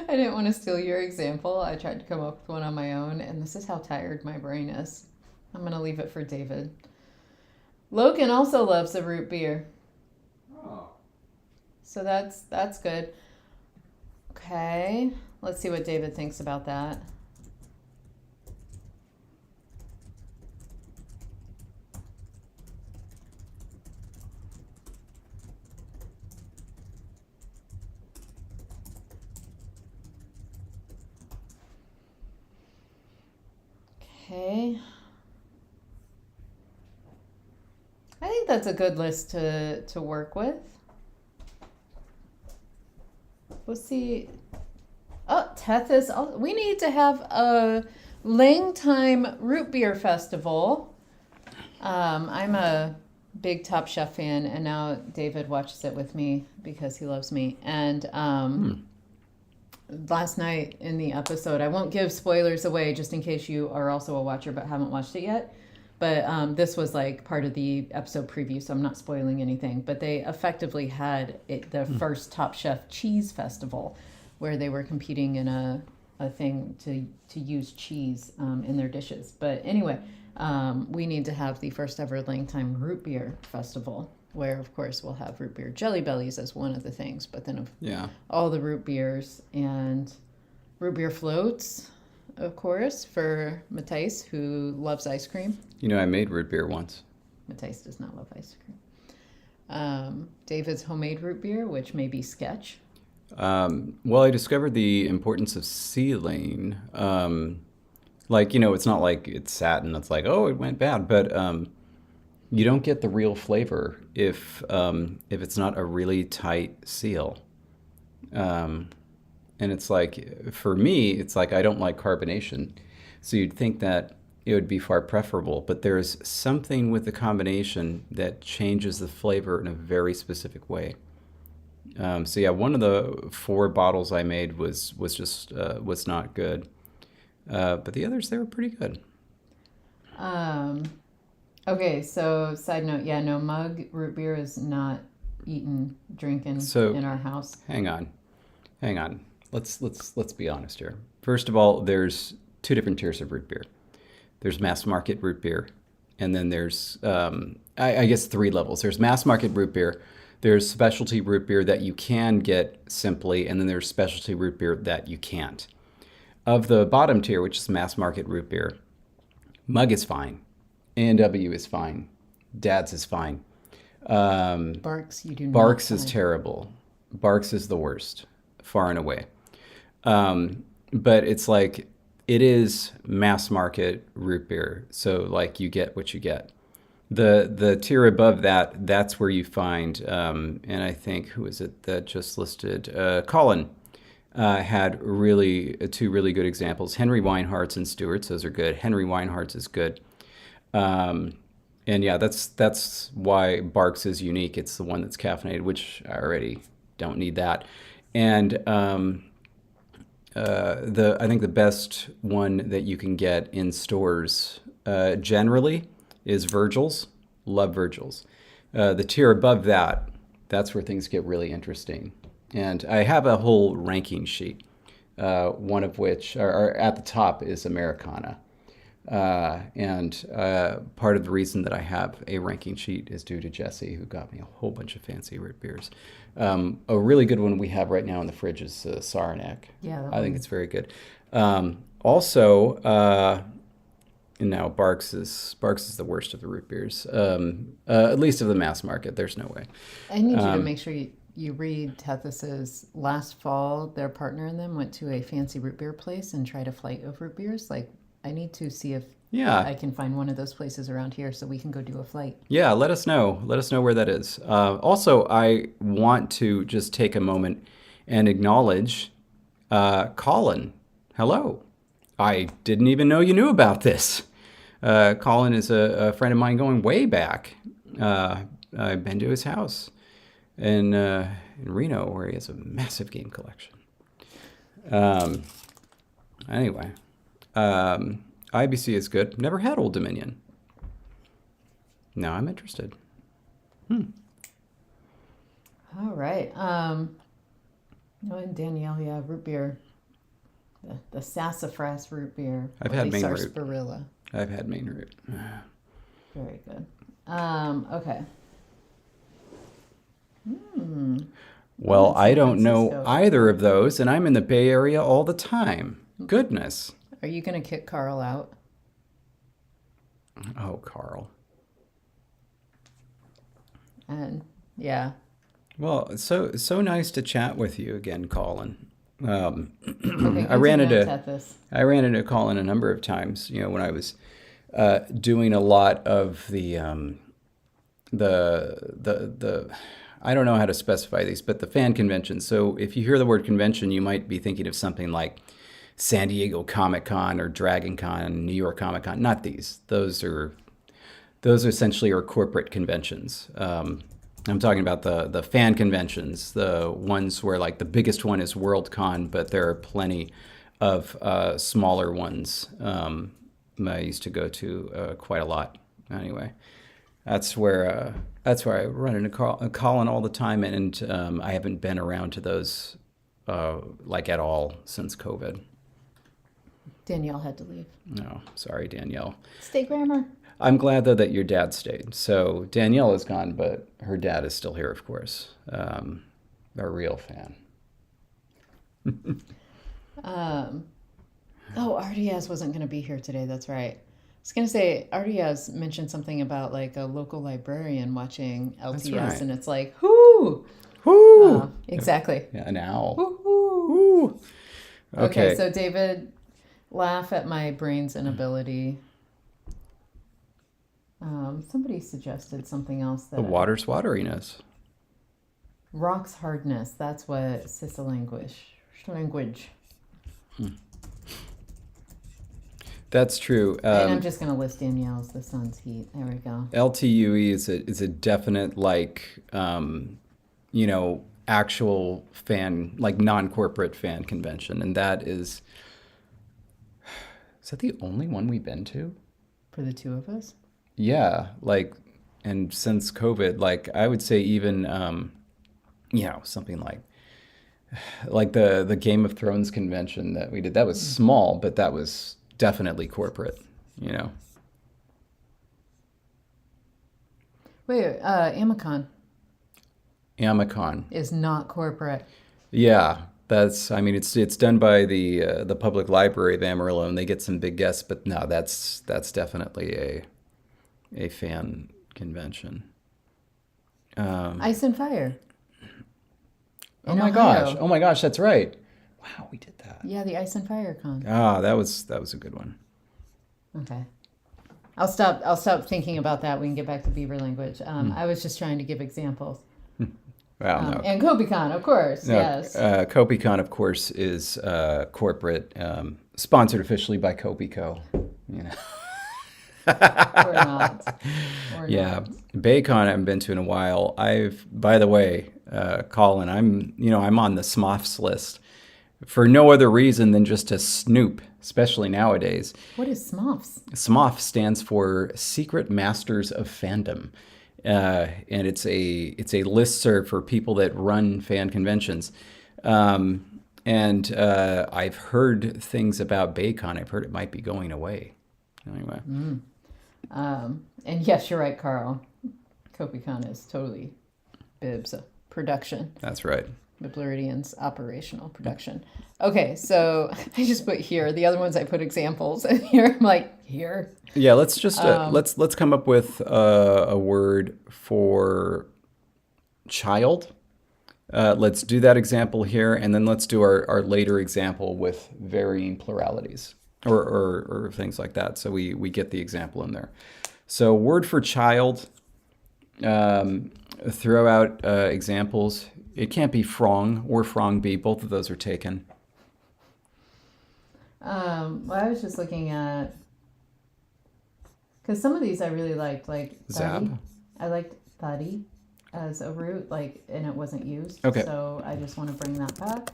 I didn't want to steal your example. I tried to come up with one on my own, and this is how tired my brain is. I'm going to leave it for David. Logan also loves a root beer. Oh. So that's good. Okay, let's see what David thinks about that. Okay. I think that's a good list to work with. We'll see. Oh, Tethys. We need to have a LangTime Root Beer Festival. I'm a big Top Chef fan, and now David watches it with me because he loves me. And last night in the episode, I won't give spoilers away just in case you are also a watcher but haven't watched it yet. But this was like part of the episode preview, so I'm not spoiling anything. But they effectively had the first Top Chef Cheese Festival, where they were competing in a thing to use cheese in their dishes. But anyway, we need to have the first ever LangTime Root Beer Festival, where of course we'll have root beer jelly bellies as one of the things, but then all the root beers and root beer floats, of course, for Matthijs, who loves ice cream. You know, I made root beer once. Matthijs does not love ice cream. David's homemade root beer, which may be sketch. Well, I discovered the importance of sealing. Like, you know, it's not like it's sat and it's like, oh, it went bad, but you don't get the real flavor if it's not a really tight seal. And it's like, for me, it's like I don't like carbonation. So you'd think that it would be far preferable, but there's something with the combination that changes the flavor in a very specific way. So yeah, one of the 4 bottles I made was just was not good, but the others, they were pretty good. Okay, so side note, yeah, no, mug root beer is not drinking in our house. Hang on. Let's be honest here. First of all, there's 2 different tiers of root beer. There's mass market root beer, and then there's I guess 3 levels. There's mass market root beer. There's specialty root beer that you can get simply, and then there's specialty root beer that you can't. Of the bottom tier, which is mass market root beer, mug is fine. A&W is fine. Dad's is fine. Barks, you do not Barks is find. terrible. Barks is the worst, far and away. But it's like, it is mass market root beer. So like you get what you get. The tier above that, that's where you find, and I think, who is it that just listed? Colin had really two really good examples. Henry Weinhardt's and Stewart's, those are good. Henry Weinhardt's is good. Um, and yeah, that's why Barks is unique. It's the one that's caffeinated, which I already don't need that. And the I think the best one that you can get in stores generally is Virgil's. Love Virgil's. The tier above that, that's where things get really interesting. And I have a whole ranking sheet, one of which, or at the top, is Americana. And part of the reason that I have a ranking sheet is due to Jesse, who got me a whole bunch of fancy root beers. A really good one we have right now in the fridge is Saranac. Yeah, that I think one. it's very good. Also, and now Barks is the worst of the root beers, at least of the mass market. There's no way. I need you to make sure you read Tethys's last fall. Their partner and them went to a fancy root beer place and tried a flight of root beers. Like, I need to see if Yeah, I can find one of those places around here so we can go do a flight. yeah. Let us know. Let us know where that is. Also, I want to just take a moment and acknowledge Colin. Hello. I didn't even know you knew about this. Colin is a friend of mine going way back. I've been to his house in Reno, where he has a massive game collection. Um, anyway, IBC is good. Never had Old Dominion. Now I'm interested. All right. And Danielle, yeah, root beer. The sassafras root beer. I've or had the Maine root. sarsaparilla. I've had Maine root. Very good. Okay. Well, in I San don't know Francisco. either of those, and I'm in the Bay Area all the time. Goodness. Are you going to kick Carl out? Oh, Carl. And yeah. Well, it's so nice to chat with you again, Colin. Okay, I ran continue on into Tethys. Colin a number of times. You know, when I was doing a lot of the I don't know how to specify these, but the fan conventions. So if you hear the word convention, you might be thinking of something like San Diego Comic Con or Dragon Con, New York Comic Con. Not these. Those essentially are corporate conventions. I'm talking about the fan conventions, the ones where like the biggest one is WorldCon, but there are plenty of smaller ones. I used to go to quite a lot. Anyway, that's where I run into Colin all the time, and I haven't been around to those like at all since COVID. Danielle had to leave. No, sorry, Danielle. Stay grammar. I'm glad though that your dad stayed. So Danielle is gone, but her dad is still here, of course. A real fan. Oh, Ardiaz wasn't going to be here today. That's right. I was going to say, Ardiaz mentioned something about like a local librarian watching LTS, right. and it's like, whoo! Woo! Exactly. Yeah, an owl. Woo-hoo. Woo! Okay, so David, laugh at my brain's inability. Somebody suggested something else that The water's wateriness. rock's hardness. That's what language. That's true. And I'm just gonna list Danielle's The Sun's Heat. There we go. LTUE is a definite like actual fan, like non-corporate fan convention, and that is that the only one we've been to? For the two of us. Yeah, like, and since COVID, like I would say even something like the Game of Thrones convention that we did, that was small, but that was definitely corporate, Wait, Amicon Amicon. is not corporate. Yeah, it's done by the Public Library of Amarillo, and they get some big guests, but no, that's definitely a fan convention. Ice and Fire. Oh in my Ohio. gosh! Oh my gosh! That's right. Wow, we did that. Yeah, the Ice and Fire con. Ah, that was a good one. Okay. I'll stop thinking about that. We can get back to beaver language. I was just trying to give examples. Wow, no. And KobeCon, of course. No, Yes. KobeCon, of course, is corporate, sponsored officially by KobeCo. You know. Or not. Or Yeah, not. Baycon I haven't been to in a while. By the way, Colin, I'm on the SMOFs list for no other reason than just to snoop, especially nowadays. What is SMOFs? SMOF stands for Secret Masters of Fandom, and it's a listserv for people that run fan conventions. And I've heard things about Baycon. I've heard it might be going away. Anyway. And yes, you're right, Carl. KobeCon is totally Bib's production. That's right. Bibluridian's operational production. Okay, so I just put here. The other ones I put examples, and here I'm like, here. Yeah, let's just let's come up with a word for child. Let's do that example here, and then let's do our later example with varying pluralities or things like that. So we get the example in there. So word for child. Throw out examples. It can't be frong or frong be. Both of those are taken. Well, I was just looking at, because some of these I really liked, like Zab. thadi. I liked thadi as a root, like, and it wasn't used. Okay. So I just want to bring that back.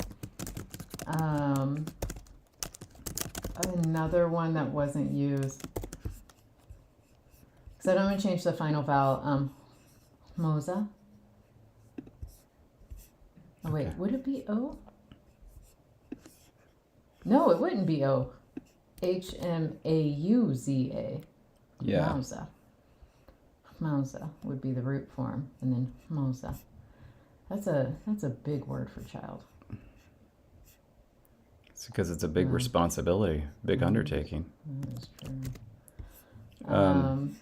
Another one that wasn't used, because I don't want to change the final vowel. Moza. Oh wait, would it be O? No, it wouldn't be O. Hmauza. Yeah. Mauza. Mauza would be the root form, and then moza. That's a big word for child. It's because it's a big responsibility, big undertaking. That's true. Um,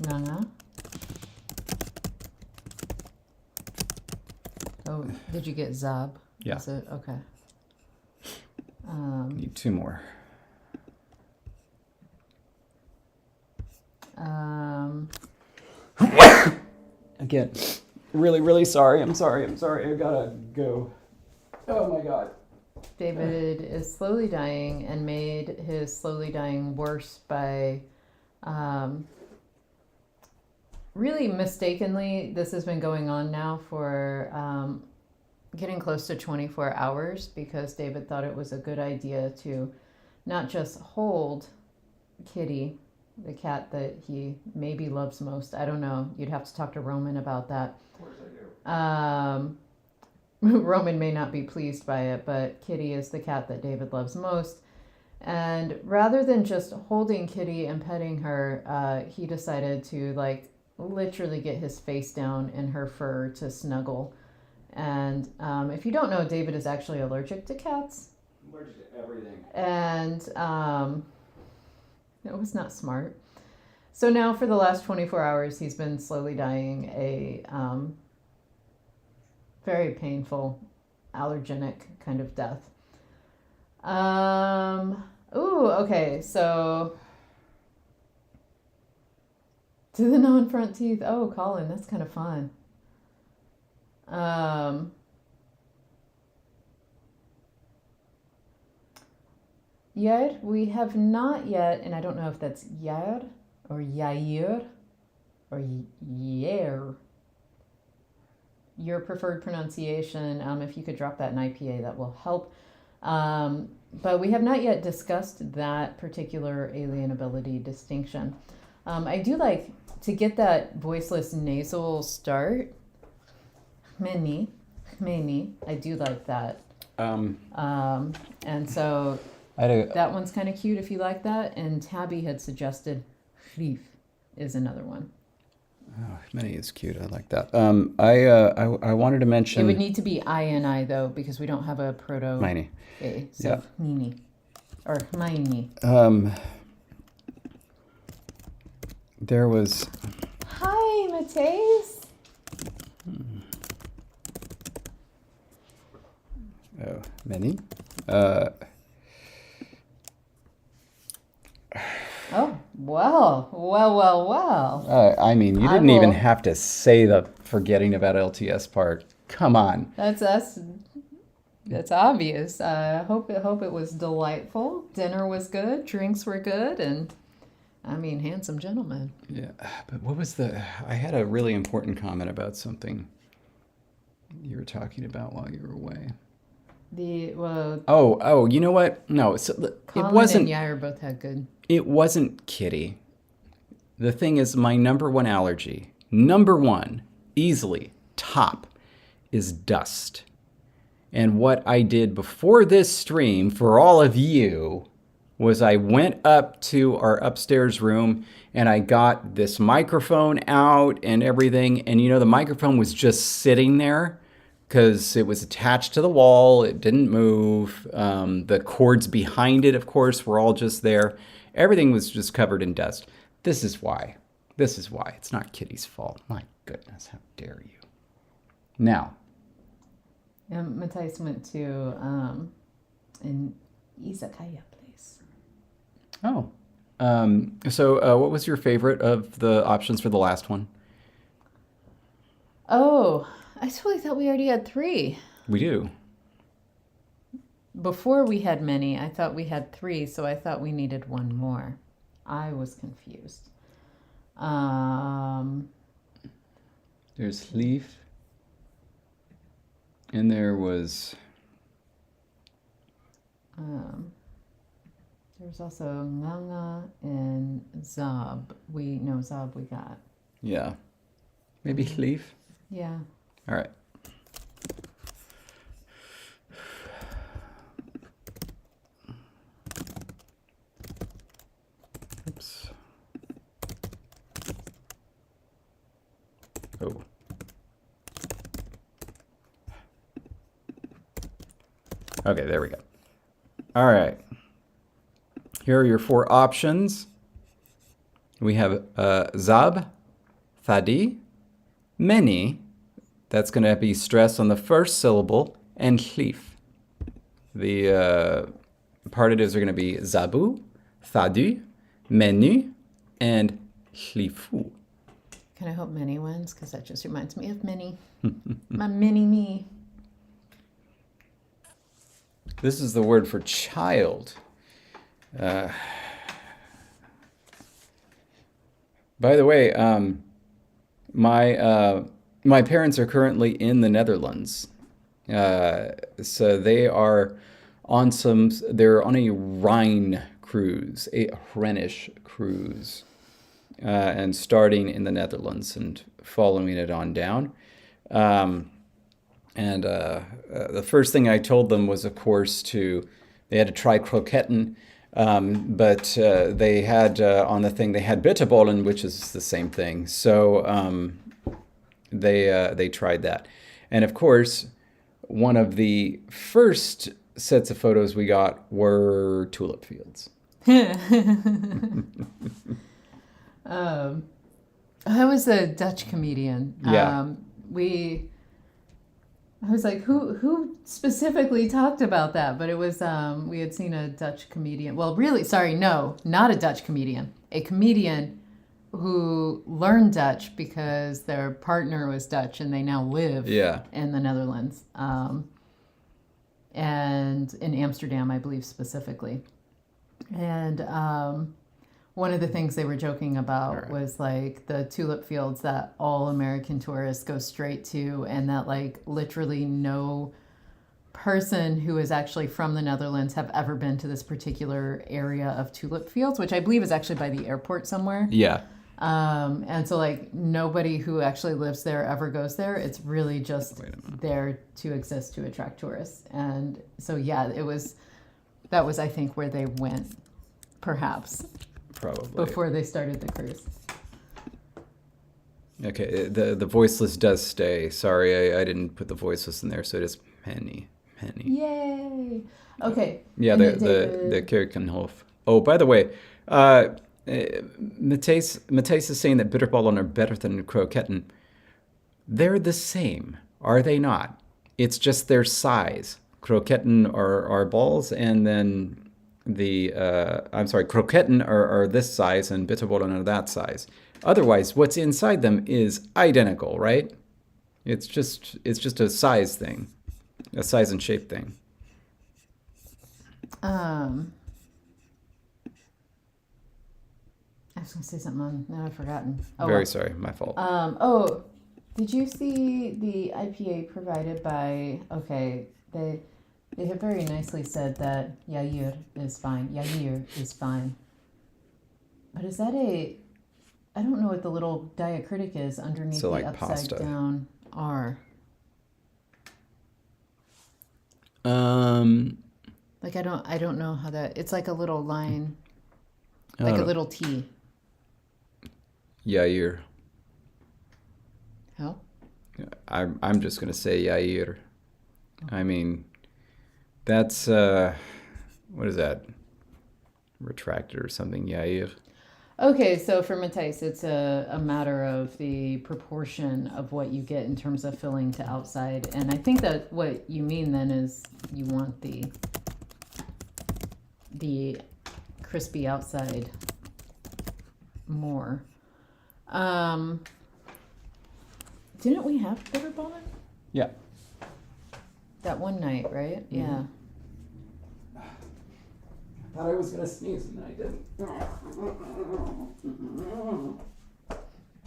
Nanga. Oh, did you get Zab? Yeah. Is it? Okay. Need two more. Again, really, really sorry. I'm sorry. I gotta go. Oh my God. David is slowly dying and made his slowly dying worse by really mistakenly. This has been going on now for getting close to 24 hours because David thought it was a good idea to not just hold Kitty, the cat that he maybe loves most. I don't know. You'd have to talk to Roman about that. Of course I do. Roman may not be pleased by it, but Kitty is the cat that David loves most. And rather than just holding Kitty and petting her, he decided to literally get his face down in her fur to snuggle. And if you don't know, David is actually allergic to cats. Allergic to everything. And it was not smart. So now for the last 24 hours, he's been slowly dying a very painful, allergenic kind of death. Okay, so to the non-front teeth. Oh, Colin, that's kind of fun. Yet we have not yet, and I don't know if that's Yair or Yair or Yair. Your preferred pronunciation. If you could drop that in IPA, that will help. But we have not yet discussed that particular alienability distinction. I do like to get that voiceless nasal start. Hmeni. I do like that. And so that one's kind of cute if you like that. And Tabby had suggested Hrif is another one. Oh, many is cute. I like that. I wanted to mention. It would need to be I though because we don't have a proto Miney. A. So Yeah. Nini or Hermione. there was... Hi, Mateus. Oh, many? Oh, well. I mean, you I didn't even will- have to say the forgetting about LTS part. Come on. That's us. That's obvious. Hope it was delightful. Dinner was good. Drinks were good, and I mean, handsome gentleman. Yeah, but what was the... I had a really important comment about something you were talking about while you were away. Oh, you know what? No, so it Colin wasn't... and Yair both had good. It wasn't kitty. The thing is, my number one allergy, easily, top, is dust. And what I did before this stream for all of you was I went up to our upstairs room and I got this microphone out and everything. And the microphone was just sitting there because it was attached to the wall. It didn't move. The cords behind it, of course, were all just there. Everything was just covered in dust. This is why. It's not Kitty's fault. My goodness, how dare you. Now. Matthias went to an izakaya place. Oh. So what was your favorite of the options for the last one? Oh, I totally thought we already had 3. We do. Before we had many, I thought we had 3, so I thought we needed one more. I was confused. There's leaf. And there was... there was also nganga and zab. Zab we got. Yeah. Maybe leaf? Yeah. All right. Oops. Oh. Okay, there we go. All right. Here are your 4 options. We have zab, thadi, many. That's going to be stress on the first syllable, and chlif. The partitives are going to be zabu, thadu, menu, and chlifu. Can I hope Minnie wins? Because that just reminds me of Minnie. My mini-me. This is the word for child. By the way, my parents are currently in the Netherlands. So they are they're on a Rhine cruise, a Rhenish cruise, and starting in the Netherlands and following it on down. The first thing I told them was, of course, they had to try croquetten, but they had on the thing, they had bitterbollen, which is the same thing. So they tried that. And of course, one of the first sets of photos we got were tulip fields. I was a Dutch comedian. Yeah. I was like, who specifically talked about that? But it was, we had seen a Dutch comedian. Well, really, sorry, no, not a Dutch comedian. A comedian who learned Dutch because their partner was Dutch and they now live in the Netherlands. And in Amsterdam, I believe specifically. And one of the things they were joking about was like the tulip fields that all American tourists go straight to, and that like literally no person who is actually from the Netherlands have ever been to this particular area of tulip fields, which I believe is actually by the airport somewhere. Yeah. And so like nobody who actually lives there ever goes there. It's really just there to exist to attract tourists. And so yeah, that was I think where they went, perhaps. Probably. Before they started the cruise. Okay, the voiceless does stay. Sorry, I didn't put the voiceless in there, so it is Penny. Yay! Okay. Yeah, the Kirchenhof. Oh, by the way, Matthijs is saying that bitterballen are better than kroketten. They're the same, are they not? It's just their size. Kroketten are balls, and then kroketten are this size, and bitterballen are that size. Otherwise, what's inside them is identical, right? It's just a size thing, a size and shape thing. I was going to say something. Now I've forgotten. Very sorry, my fault. Did you see the IPA provided by? Okay, they have very nicely said that Yair is fine. Yair is fine. But is that a? I don't know what the little diacritic is underneath So, the like upside pasta. down R. Like I don't know how that. It's like a little line, like a little T. Yair. How? I'm just gonna say Yair. I mean, that's what is that? Retracted or something? Yair. Okay, so for Matthijs, it's a matter of the proportion of what you get in terms of filling to outside. And I think that what you mean then is you want the crispy outside more. Didn't we have bitterballen? Yeah. That one night, right? Mm-hmm. Yeah. I thought I was gonna sneeze and I didn't.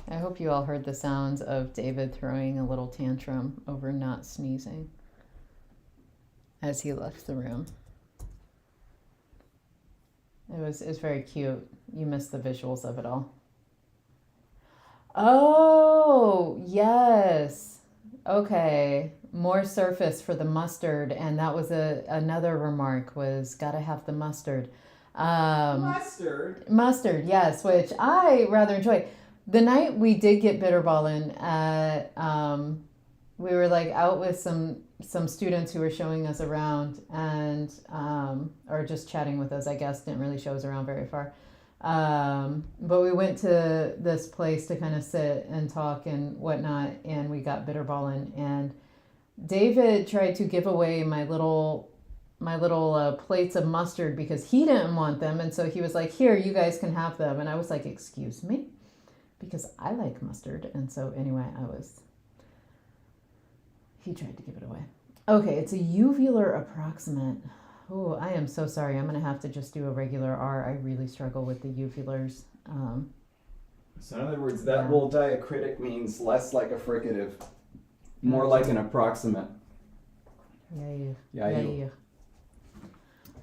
I hope you all heard the sounds of David throwing a little tantrum over not sneezing as he left the room. It was very cute. You missed the visuals of it all. Oh, yes. Okay. More surface for the mustard, and that was another remark was gotta have the mustard. Mustard, yes, which I rather enjoy. The night we did get bitterballen at we were like out with some students who were showing us around and or just chatting with us, I guess. Didn't really show us around very far. But we went to this place to kind of sit and talk and whatnot, and we got bitterballen, and David tried to give away my little plates of mustard because he didn't want them, and so he was like, "Here, you guys can have them." And I was like, "Excuse me," because I like mustard, and so anyway, he tried to give it away. Okay, it's a uvular approximate. Oh, I am so sorry. I'm gonna have to just do a regular R. I really struggle with the uvulars. So in other words, that little diacritic means less like a fricative, more like an approximate. Yeah.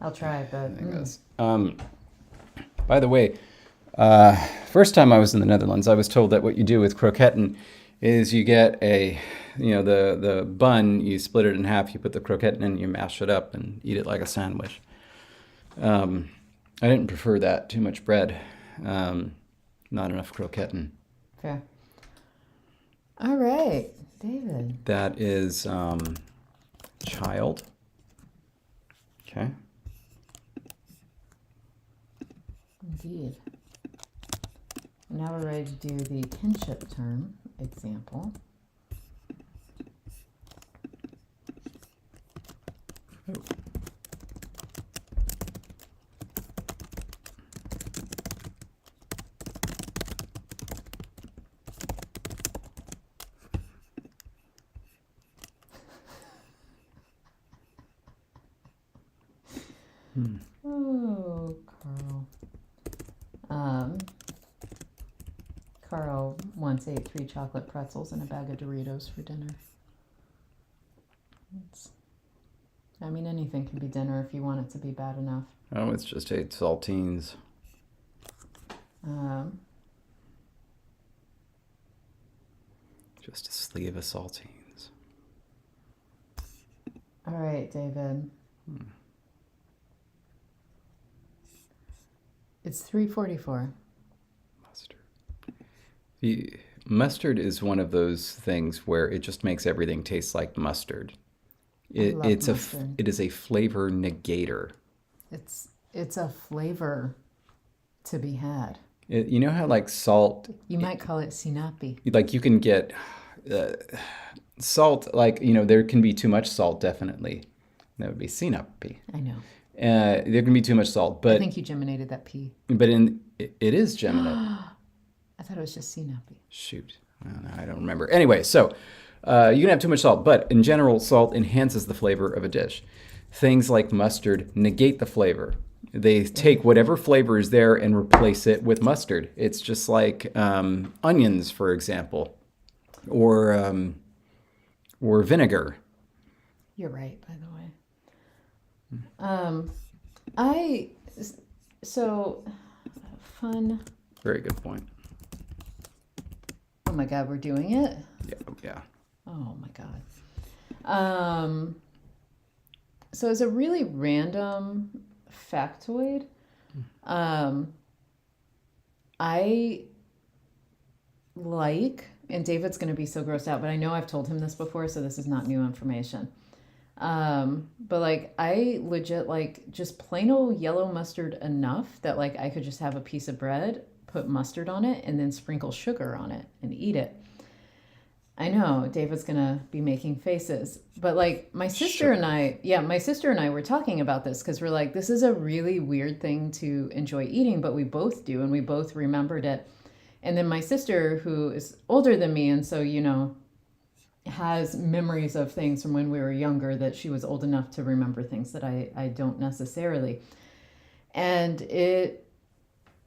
I'll try, but. By the way, first time I was in the Netherlands, I was told that what you do with kroketten is you get the bun, you split it in half, you put the kroketten in, you mash it up and eat it like a sandwich. I didn't prefer that. Too much bread. Not enough kroketten. Fair. All right, David. That is child. Okay. Indeed. Now we're ready to do the kinship term example. Oh, Carl. Carl once ate 3 chocolate pretzels and a bag of Doritos for dinner. Anything can be dinner if you want it to be bad enough. Oh, it's just 8 saltines. Just a sleeve of saltines. All right, David. It's 3:44. Mustard is one of those things where it just makes everything taste like mustard. It is a flavor negator. It's a flavor to be had. You know how like salt, You might call it sinapi. like you can get uh, salt, like, there can be too much salt, definitely. That would be sinapi. I know. There can be too much salt, I but think you geminated that P. it is geminate. I thought it was just sinapi. Shoot, I don't remember. Anyway, so you can have too much salt, but in general, salt enhances the flavor of a dish. Things like mustard negate the flavor. They take whatever flavor is there and replace it with mustard. It's just like onions, for example, or vinegar. You're right, by the way. I so fun. Very good point. Oh my God, we're doing it. Yeah. Oh my God. So as a really random factoid, I like, and David's going to be so grossed out, but I know I've told him this before, so this is not new information. But like I legit like just plain old yellow mustard enough that like I could just have a piece of bread, put mustard on it, and then sprinkle sugar on it and eat it. I know David's gonna be making faces, but like my sister and I were talking about this because we're like, this is a really weird thing to enjoy eating, but we both do, and we both remembered it. And then my sister, who is older than me, and so has memories of things from when we were younger that she was old enough to remember things that I don't necessarily. And it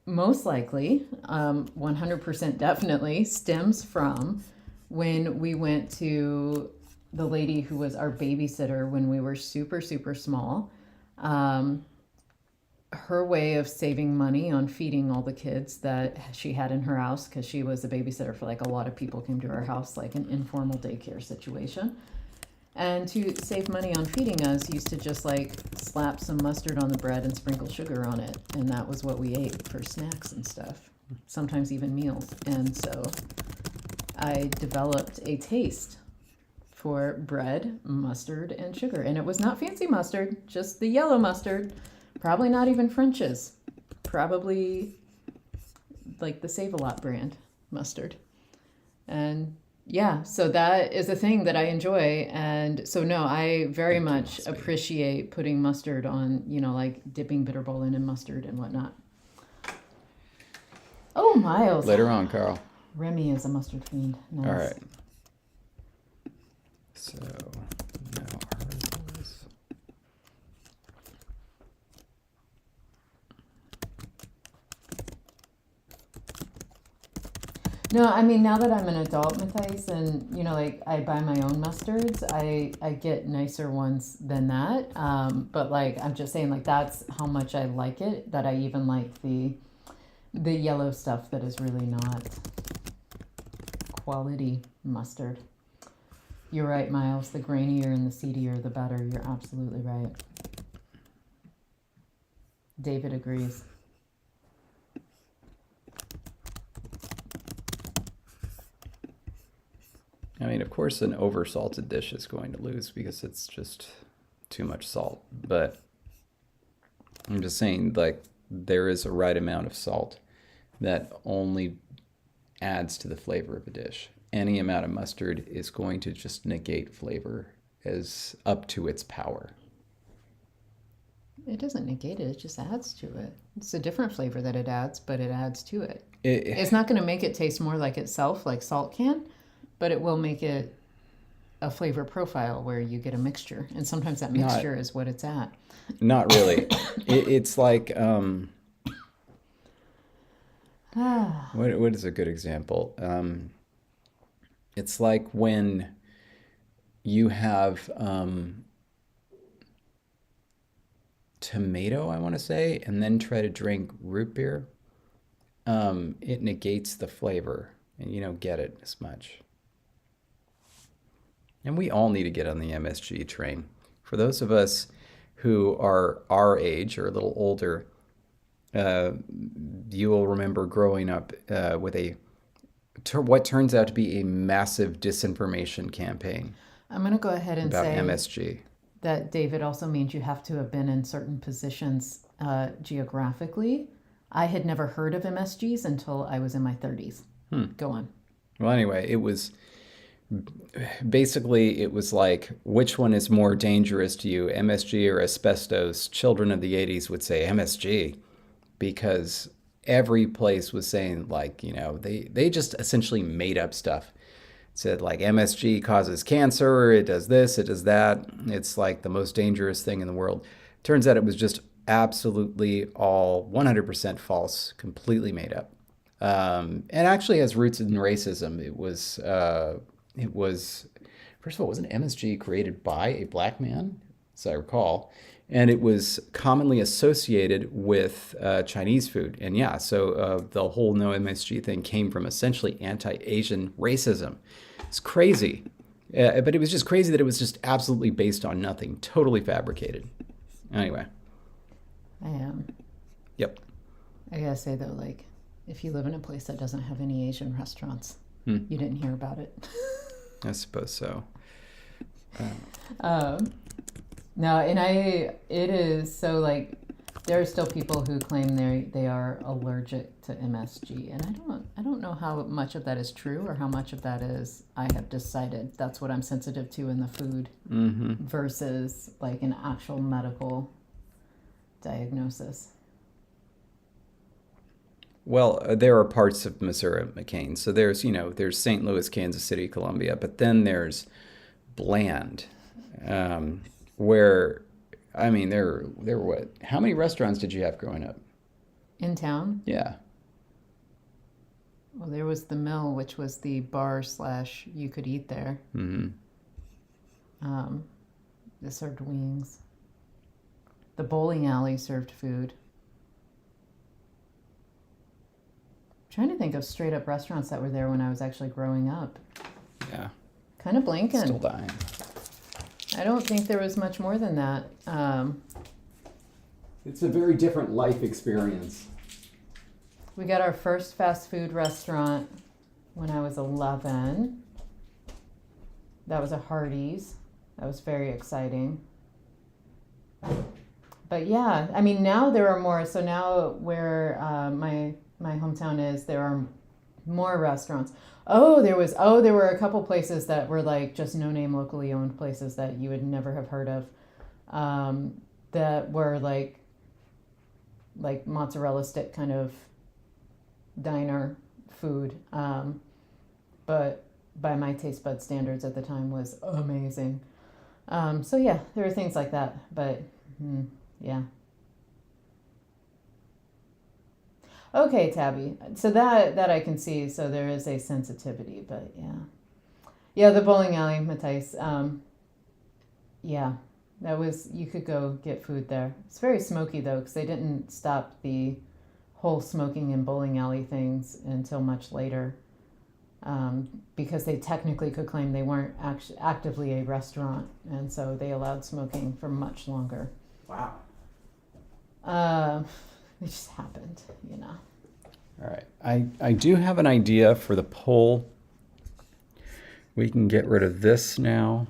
most likely, 100% definitely, stems from when we went to the lady who was our babysitter when we were super, super small. Her way of saving money on feeding all the kids that she had in her house, because she was a babysitter for like a lot of people came to her house, like an informal daycare situation. And to save money on feeding us, used to just like slap some mustard on the bread and sprinkle sugar on it. And that was what we ate for snacks and stuff, sometimes even meals. And so I developed a taste for bread, mustard, and sugar. And it was not fancy mustard, just the yellow mustard. Probably not even French's. Probably like the Save-A-Lot brand mustard. And yeah, so that is a thing that I enjoy. And so no, I very much appreciate putting mustard on, like dipping bitterballen in mustard and whatnot. Oh, Miles. Later on, Carl. Remy is a mustard fiend. Nice. All right. So now ours is. No, I mean, now that I'm an adult, Matthias, and like I buy my own mustards, I get nicer ones than that. But like I'm just saying, like that's how much I like it. That I even like the yellow stuff that is really not quality mustard. You're right, Miles. The grainier and the seedier, the better. You're absolutely right. David agrees. I mean, of course, an over-salted dish is going to lose because it's just too much salt. But I'm just saying, like, there is a right amount of salt that only adds to the flavor of a dish. Any amount of mustard is going to just negate flavor as up to its power. It doesn't negate it, it just adds to it. It's a different flavor that it adds, but it adds to it. It's not going to make it taste more like itself, like salt can, but it will make it a flavor profile where you get a mixture. And sometimes that mixture is what it's at. Not really. It's like, what is a good example? It's like when you have tomato, I want to say, and then try to drink root beer. It negates the flavor, and you don't get it as much. And we all need to get on the MSG train. For those of us who are our age or a little older, you will remember growing up with what turns out to be a massive disinformation campaign. I'm going to go ahead and say MSG. That David also means you have to have been in certain positions geographically I had never heard of MSGs until I was in my 30s. Go on. Well, anyway, it was basically, it was like, which one is more dangerous to you, MSG or asbestos? Children of the 80s would say MSG because every place was saying, like, they just essentially made up stuff. Said like MSG causes cancer, it does this, it does that. It's like the most dangerous thing in the world. Turns out it was just absolutely all 100% false, completely made up. And actually has roots in racism. It was, first of all, wasn't MSG created by a black man, as I recall? And it was commonly associated with Chinese food. And yeah, so the whole no MSG thing came from essentially anti-Asian racism. It's crazy. But it was just crazy that it was just absolutely based on nothing, totally fabricated. Anyway. I am. Yep. I gotta say, though, like, if you live in a place that doesn't have any Asian restaurants, you didn't hear about it. I suppose so. No, and it is so, like, there are still people who claim they are allergic to MSG, and I don't know how much of that is true or how much of that is I have decided that's what I'm sensitive to in the food versus like an actual medical diagnosis. Well, there are parts of Missouri, McCain. So there's St. Louis, Kansas City, Columbia, but then there's Bland, where, I mean, there were what? How many restaurants did you have growing up? In town? Yeah. Well, there was the Mill, which was the bar / you could eat there. They served wings. The bowling alley served food. I'm trying to think of straight up restaurants that were there when I was actually growing up. Yeah. Kind of blanking. Still dying. I don't think there was much more than that. It's a very different life experience. We got our first fast food restaurant when I was 11. That was a Hardee's. That was very exciting. But yeah, I mean, now there are more. So now where my hometown is, there are more restaurants. There were a couple places that were like just no name locally owned places that you would never have heard of, that were like mozzarella stick kind of diner food, but by my taste bud standards at the time was amazing. So yeah, there are things like that, but yeah. Okay, Tabby. So that I can see. So there is a sensitivity, but yeah, the bowling alley, Matthias. Yeah, that was, you could go get food there. It's very smoky though, because they didn't stop the whole smoking in bowling alley things until much later, because they technically could claim they weren't actively a restaurant, and so they allowed smoking for much longer. Wow. It just happened, All right. I do have an idea for the poll. We can get rid of this now.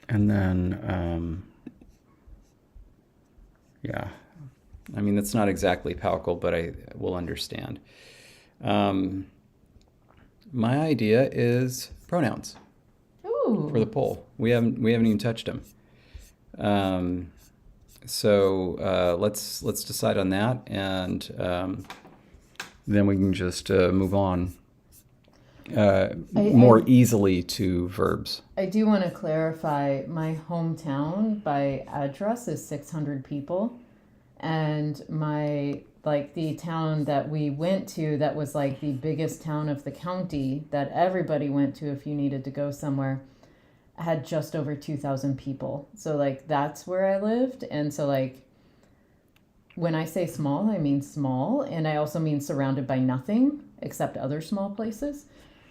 And then, yeah. I mean, that's not exactly palpable, but I will understand. My idea is pronouns. Ooh. For the poll. We haven't even touched them. So let's decide on that, and then we can just move on more easily to verbs. I do want to clarify, my hometown by address is 600 people, and the town that we went to, that was like the biggest town of the county that everybody went to if you needed to go somewhere, had just over 2,000 people. So like that's where I lived. And so like when I say small, I mean small, and I also mean surrounded by nothing except other small places.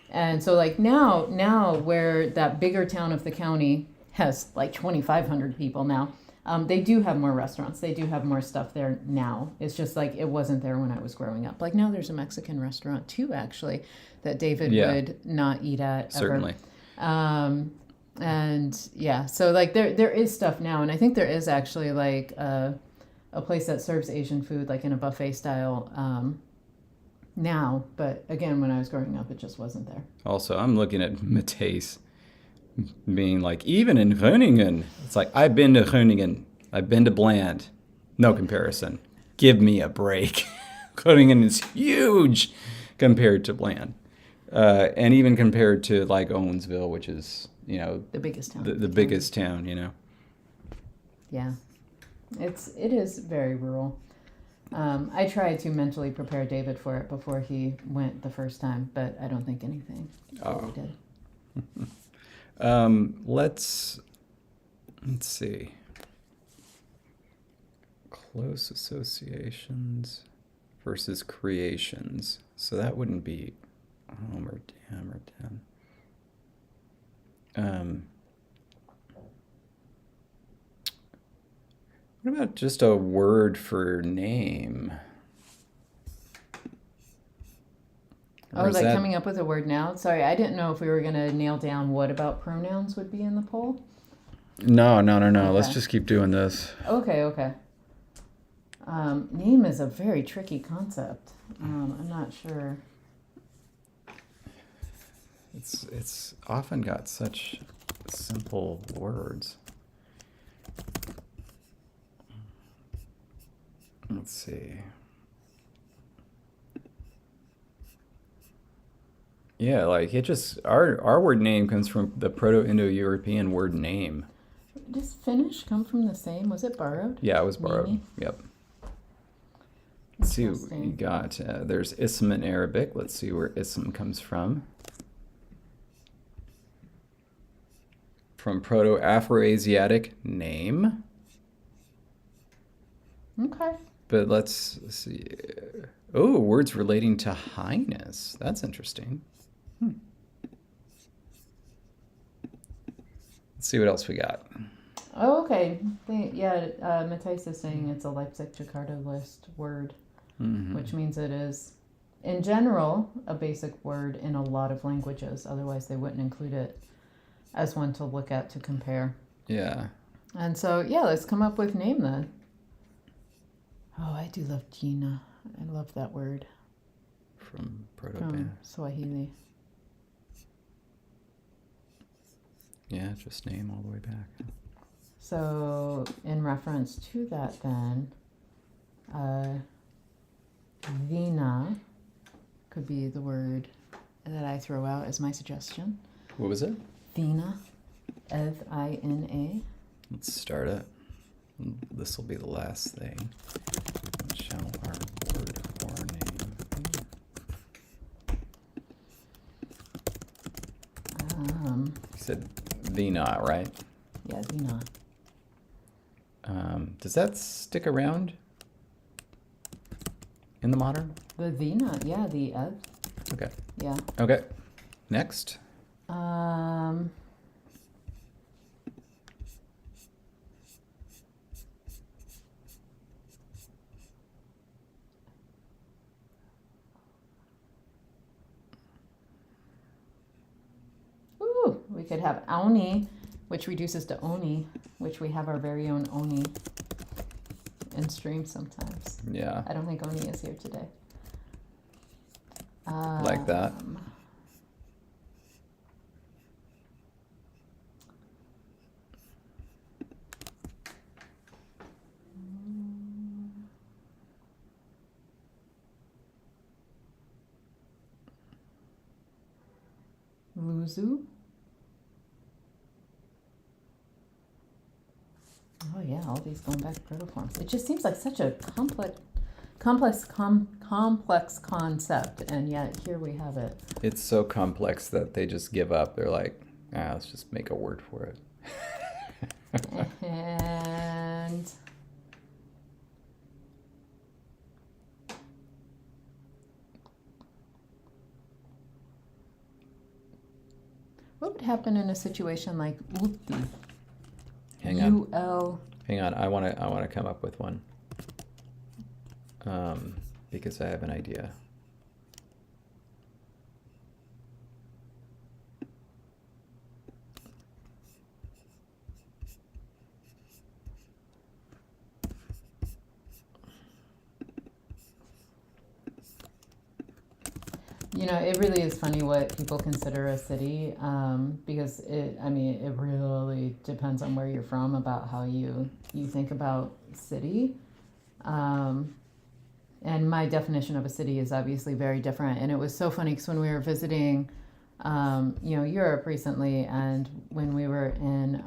And so like now where that bigger town of the county has like 2,500 people now, they do have more restaurants. They do have more stuff there now. It's just like it wasn't there when I was growing up. Like now there's a Mexican restaurant too, actually, that David would not eat at ever. Certainly. And yeah, so like there is stuff now, and I think there is actually like a a place that serves Asian food, like in a buffet style, now. But again, when I was growing up, it just wasn't there. Also, I'm looking at Matthijs being like, even in Groningen. It's like, I've been to Groningen. I've been to Bland. No comparison. Give me a break. Groningen is huge compared to Bland. And even compared to like Owensville, which is, The biggest town. the biggest town, Yeah. It is very rural. I tried to mentally prepare David for it before he went the first time, but I don't think anything really did. Let's see. Close associations versus creations. So that wouldn't be home or damn or den. What about just a word for name? Oh, like coming up with a word now? Sorry, I didn't know if we were going to nail down what about pronouns would be in the poll. No. Okay. Let's just keep doing this. Okay. Name is a very tricky concept. I'm not sure. It's often got such simple words. Let's see. Yeah, like it just our word name comes from the Proto-Indo-European word name. Does Finnish come from the same? Was it borrowed? Yeah, it was borrowed. Maybe? Yep. Let's see what we got. There's ism in Arabic. Let's see where ism comes from. From Proto-Afroasiatic name. Okay. But let's see. Oh, words relating to highness. That's interesting. Let's see what else we got. Oh, okay. Matthijs is saying it's a Leipzig-Jakarta list word, which means it is, in general, a basic word in a lot of languages. Otherwise, they wouldn't include it as one to look at to compare. Yeah. And so, let's come up with name then. Oh, I do love Gina. I love that word. From From Swahili. Yeah, just name all the way back. So, in reference to that, then, Vina could be the word that I throw out as my suggestion. What was it? Vina, Vina. Let's start it. This will be the last thing. Shall our word or name be? You said Vina, right? Yeah, Vina. Does that stick around in the modern? The Vina, yeah, the Ev. Okay. Yeah. Okay. Next. We could have Auni, which reduces to Oni, which we have our very own Oni in stream sometimes. Yeah. I don't think Oni is here today. Like that. Luzu. Oh yeah, all these going back to protoforms. It just seems like such a complex concept, and yet here we have it. It's so complex that they just give up. They're like, let's just make a word for it. And what would happen in a situation like Uti? Hang on. U-L. Hang on. I want to come up with one. Because I have an idea. You know, it really is funny what people consider a city, because it really depends on where you're from about how you think about city. Um, and my definition of a city is obviously very different. And it was so funny because when we were visiting, Europe recently, and when we were in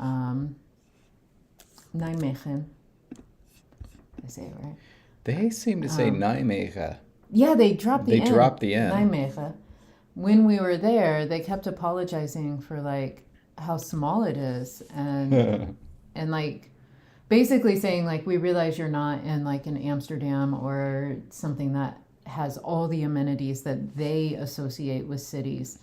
Nijmegen, did I say it right? They seem to say Nijmegen. Yeah, they dropped the They N. dropped the N. Nijmegen. When we were there, they kept apologizing for like how small it is, and and like basically saying like, we realize you're not in like an Amsterdam or something that has all the amenities that they associate with cities.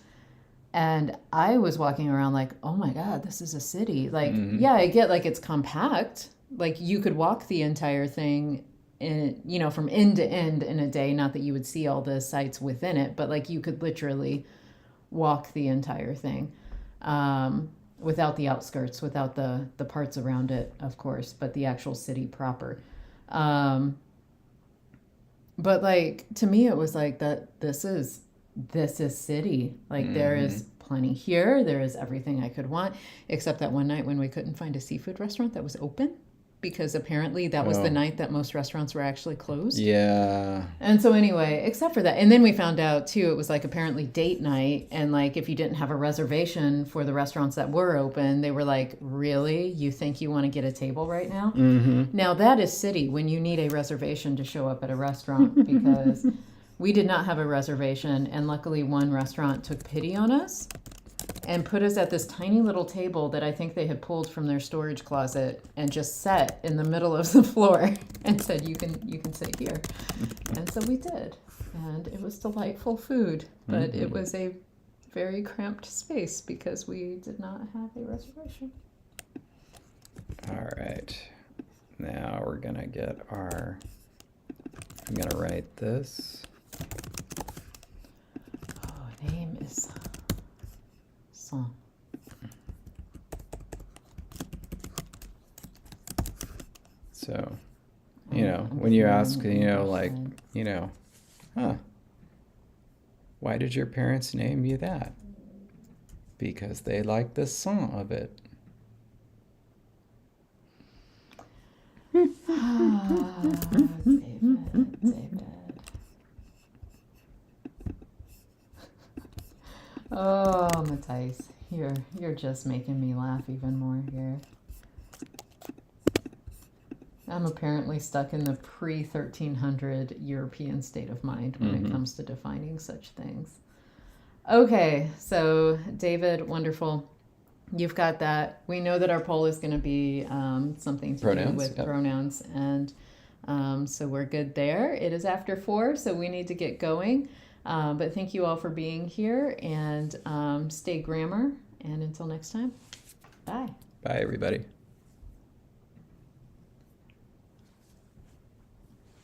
And I was walking around like, oh my God, this is a city. Like, yeah, I get like it's compact. Like you could walk the entire thing from end to end in a day. Not that you would see all the sites within it, but like you could literally walk the entire thing, without the outskirts, without the parts around it, of course, but the actual city proper. But like to me, it was like that. This is city. Like there is plenty here. There is everything I could want, except that one night when we couldn't find a seafood restaurant that was open, because apparently that was the night that most restaurants were actually closed. Yeah. And so anyway, except for that. And then we found out too, it was like apparently date night. And like, if you didn't have a reservation for the restaurants that were open, they were like, really? You think you want to get a table right now? Now that is city, when you need a reservation to show up at a restaurant, because we did not have a reservation. And luckily one restaurant took pity on us and put us at this tiny little table that I think they had pulled from their storage closet and just set in the middle of the floor and said, you can sit here. And so we did. And it was delightful food, but it was a very cramped space because we did not have a reservation. All right. Now we're going to get I'm going to write this. Oh, name is Son. So, when you ask, why did your parents name you that? Because they like the son of it. David. Oh, Matthijs, you're just making me laugh even more here. I'm apparently stuck in the pre-1300 European state of mind when it comes to defining such things. Okay, so David, wonderful. You've got that. We know that our poll is going to be something to Pronouns, do with yep. pronouns, and so we're good there. It is after 4, so we need to get going. But thank you all for being here, and stay grammar. And until next time, bye. Bye, everybody.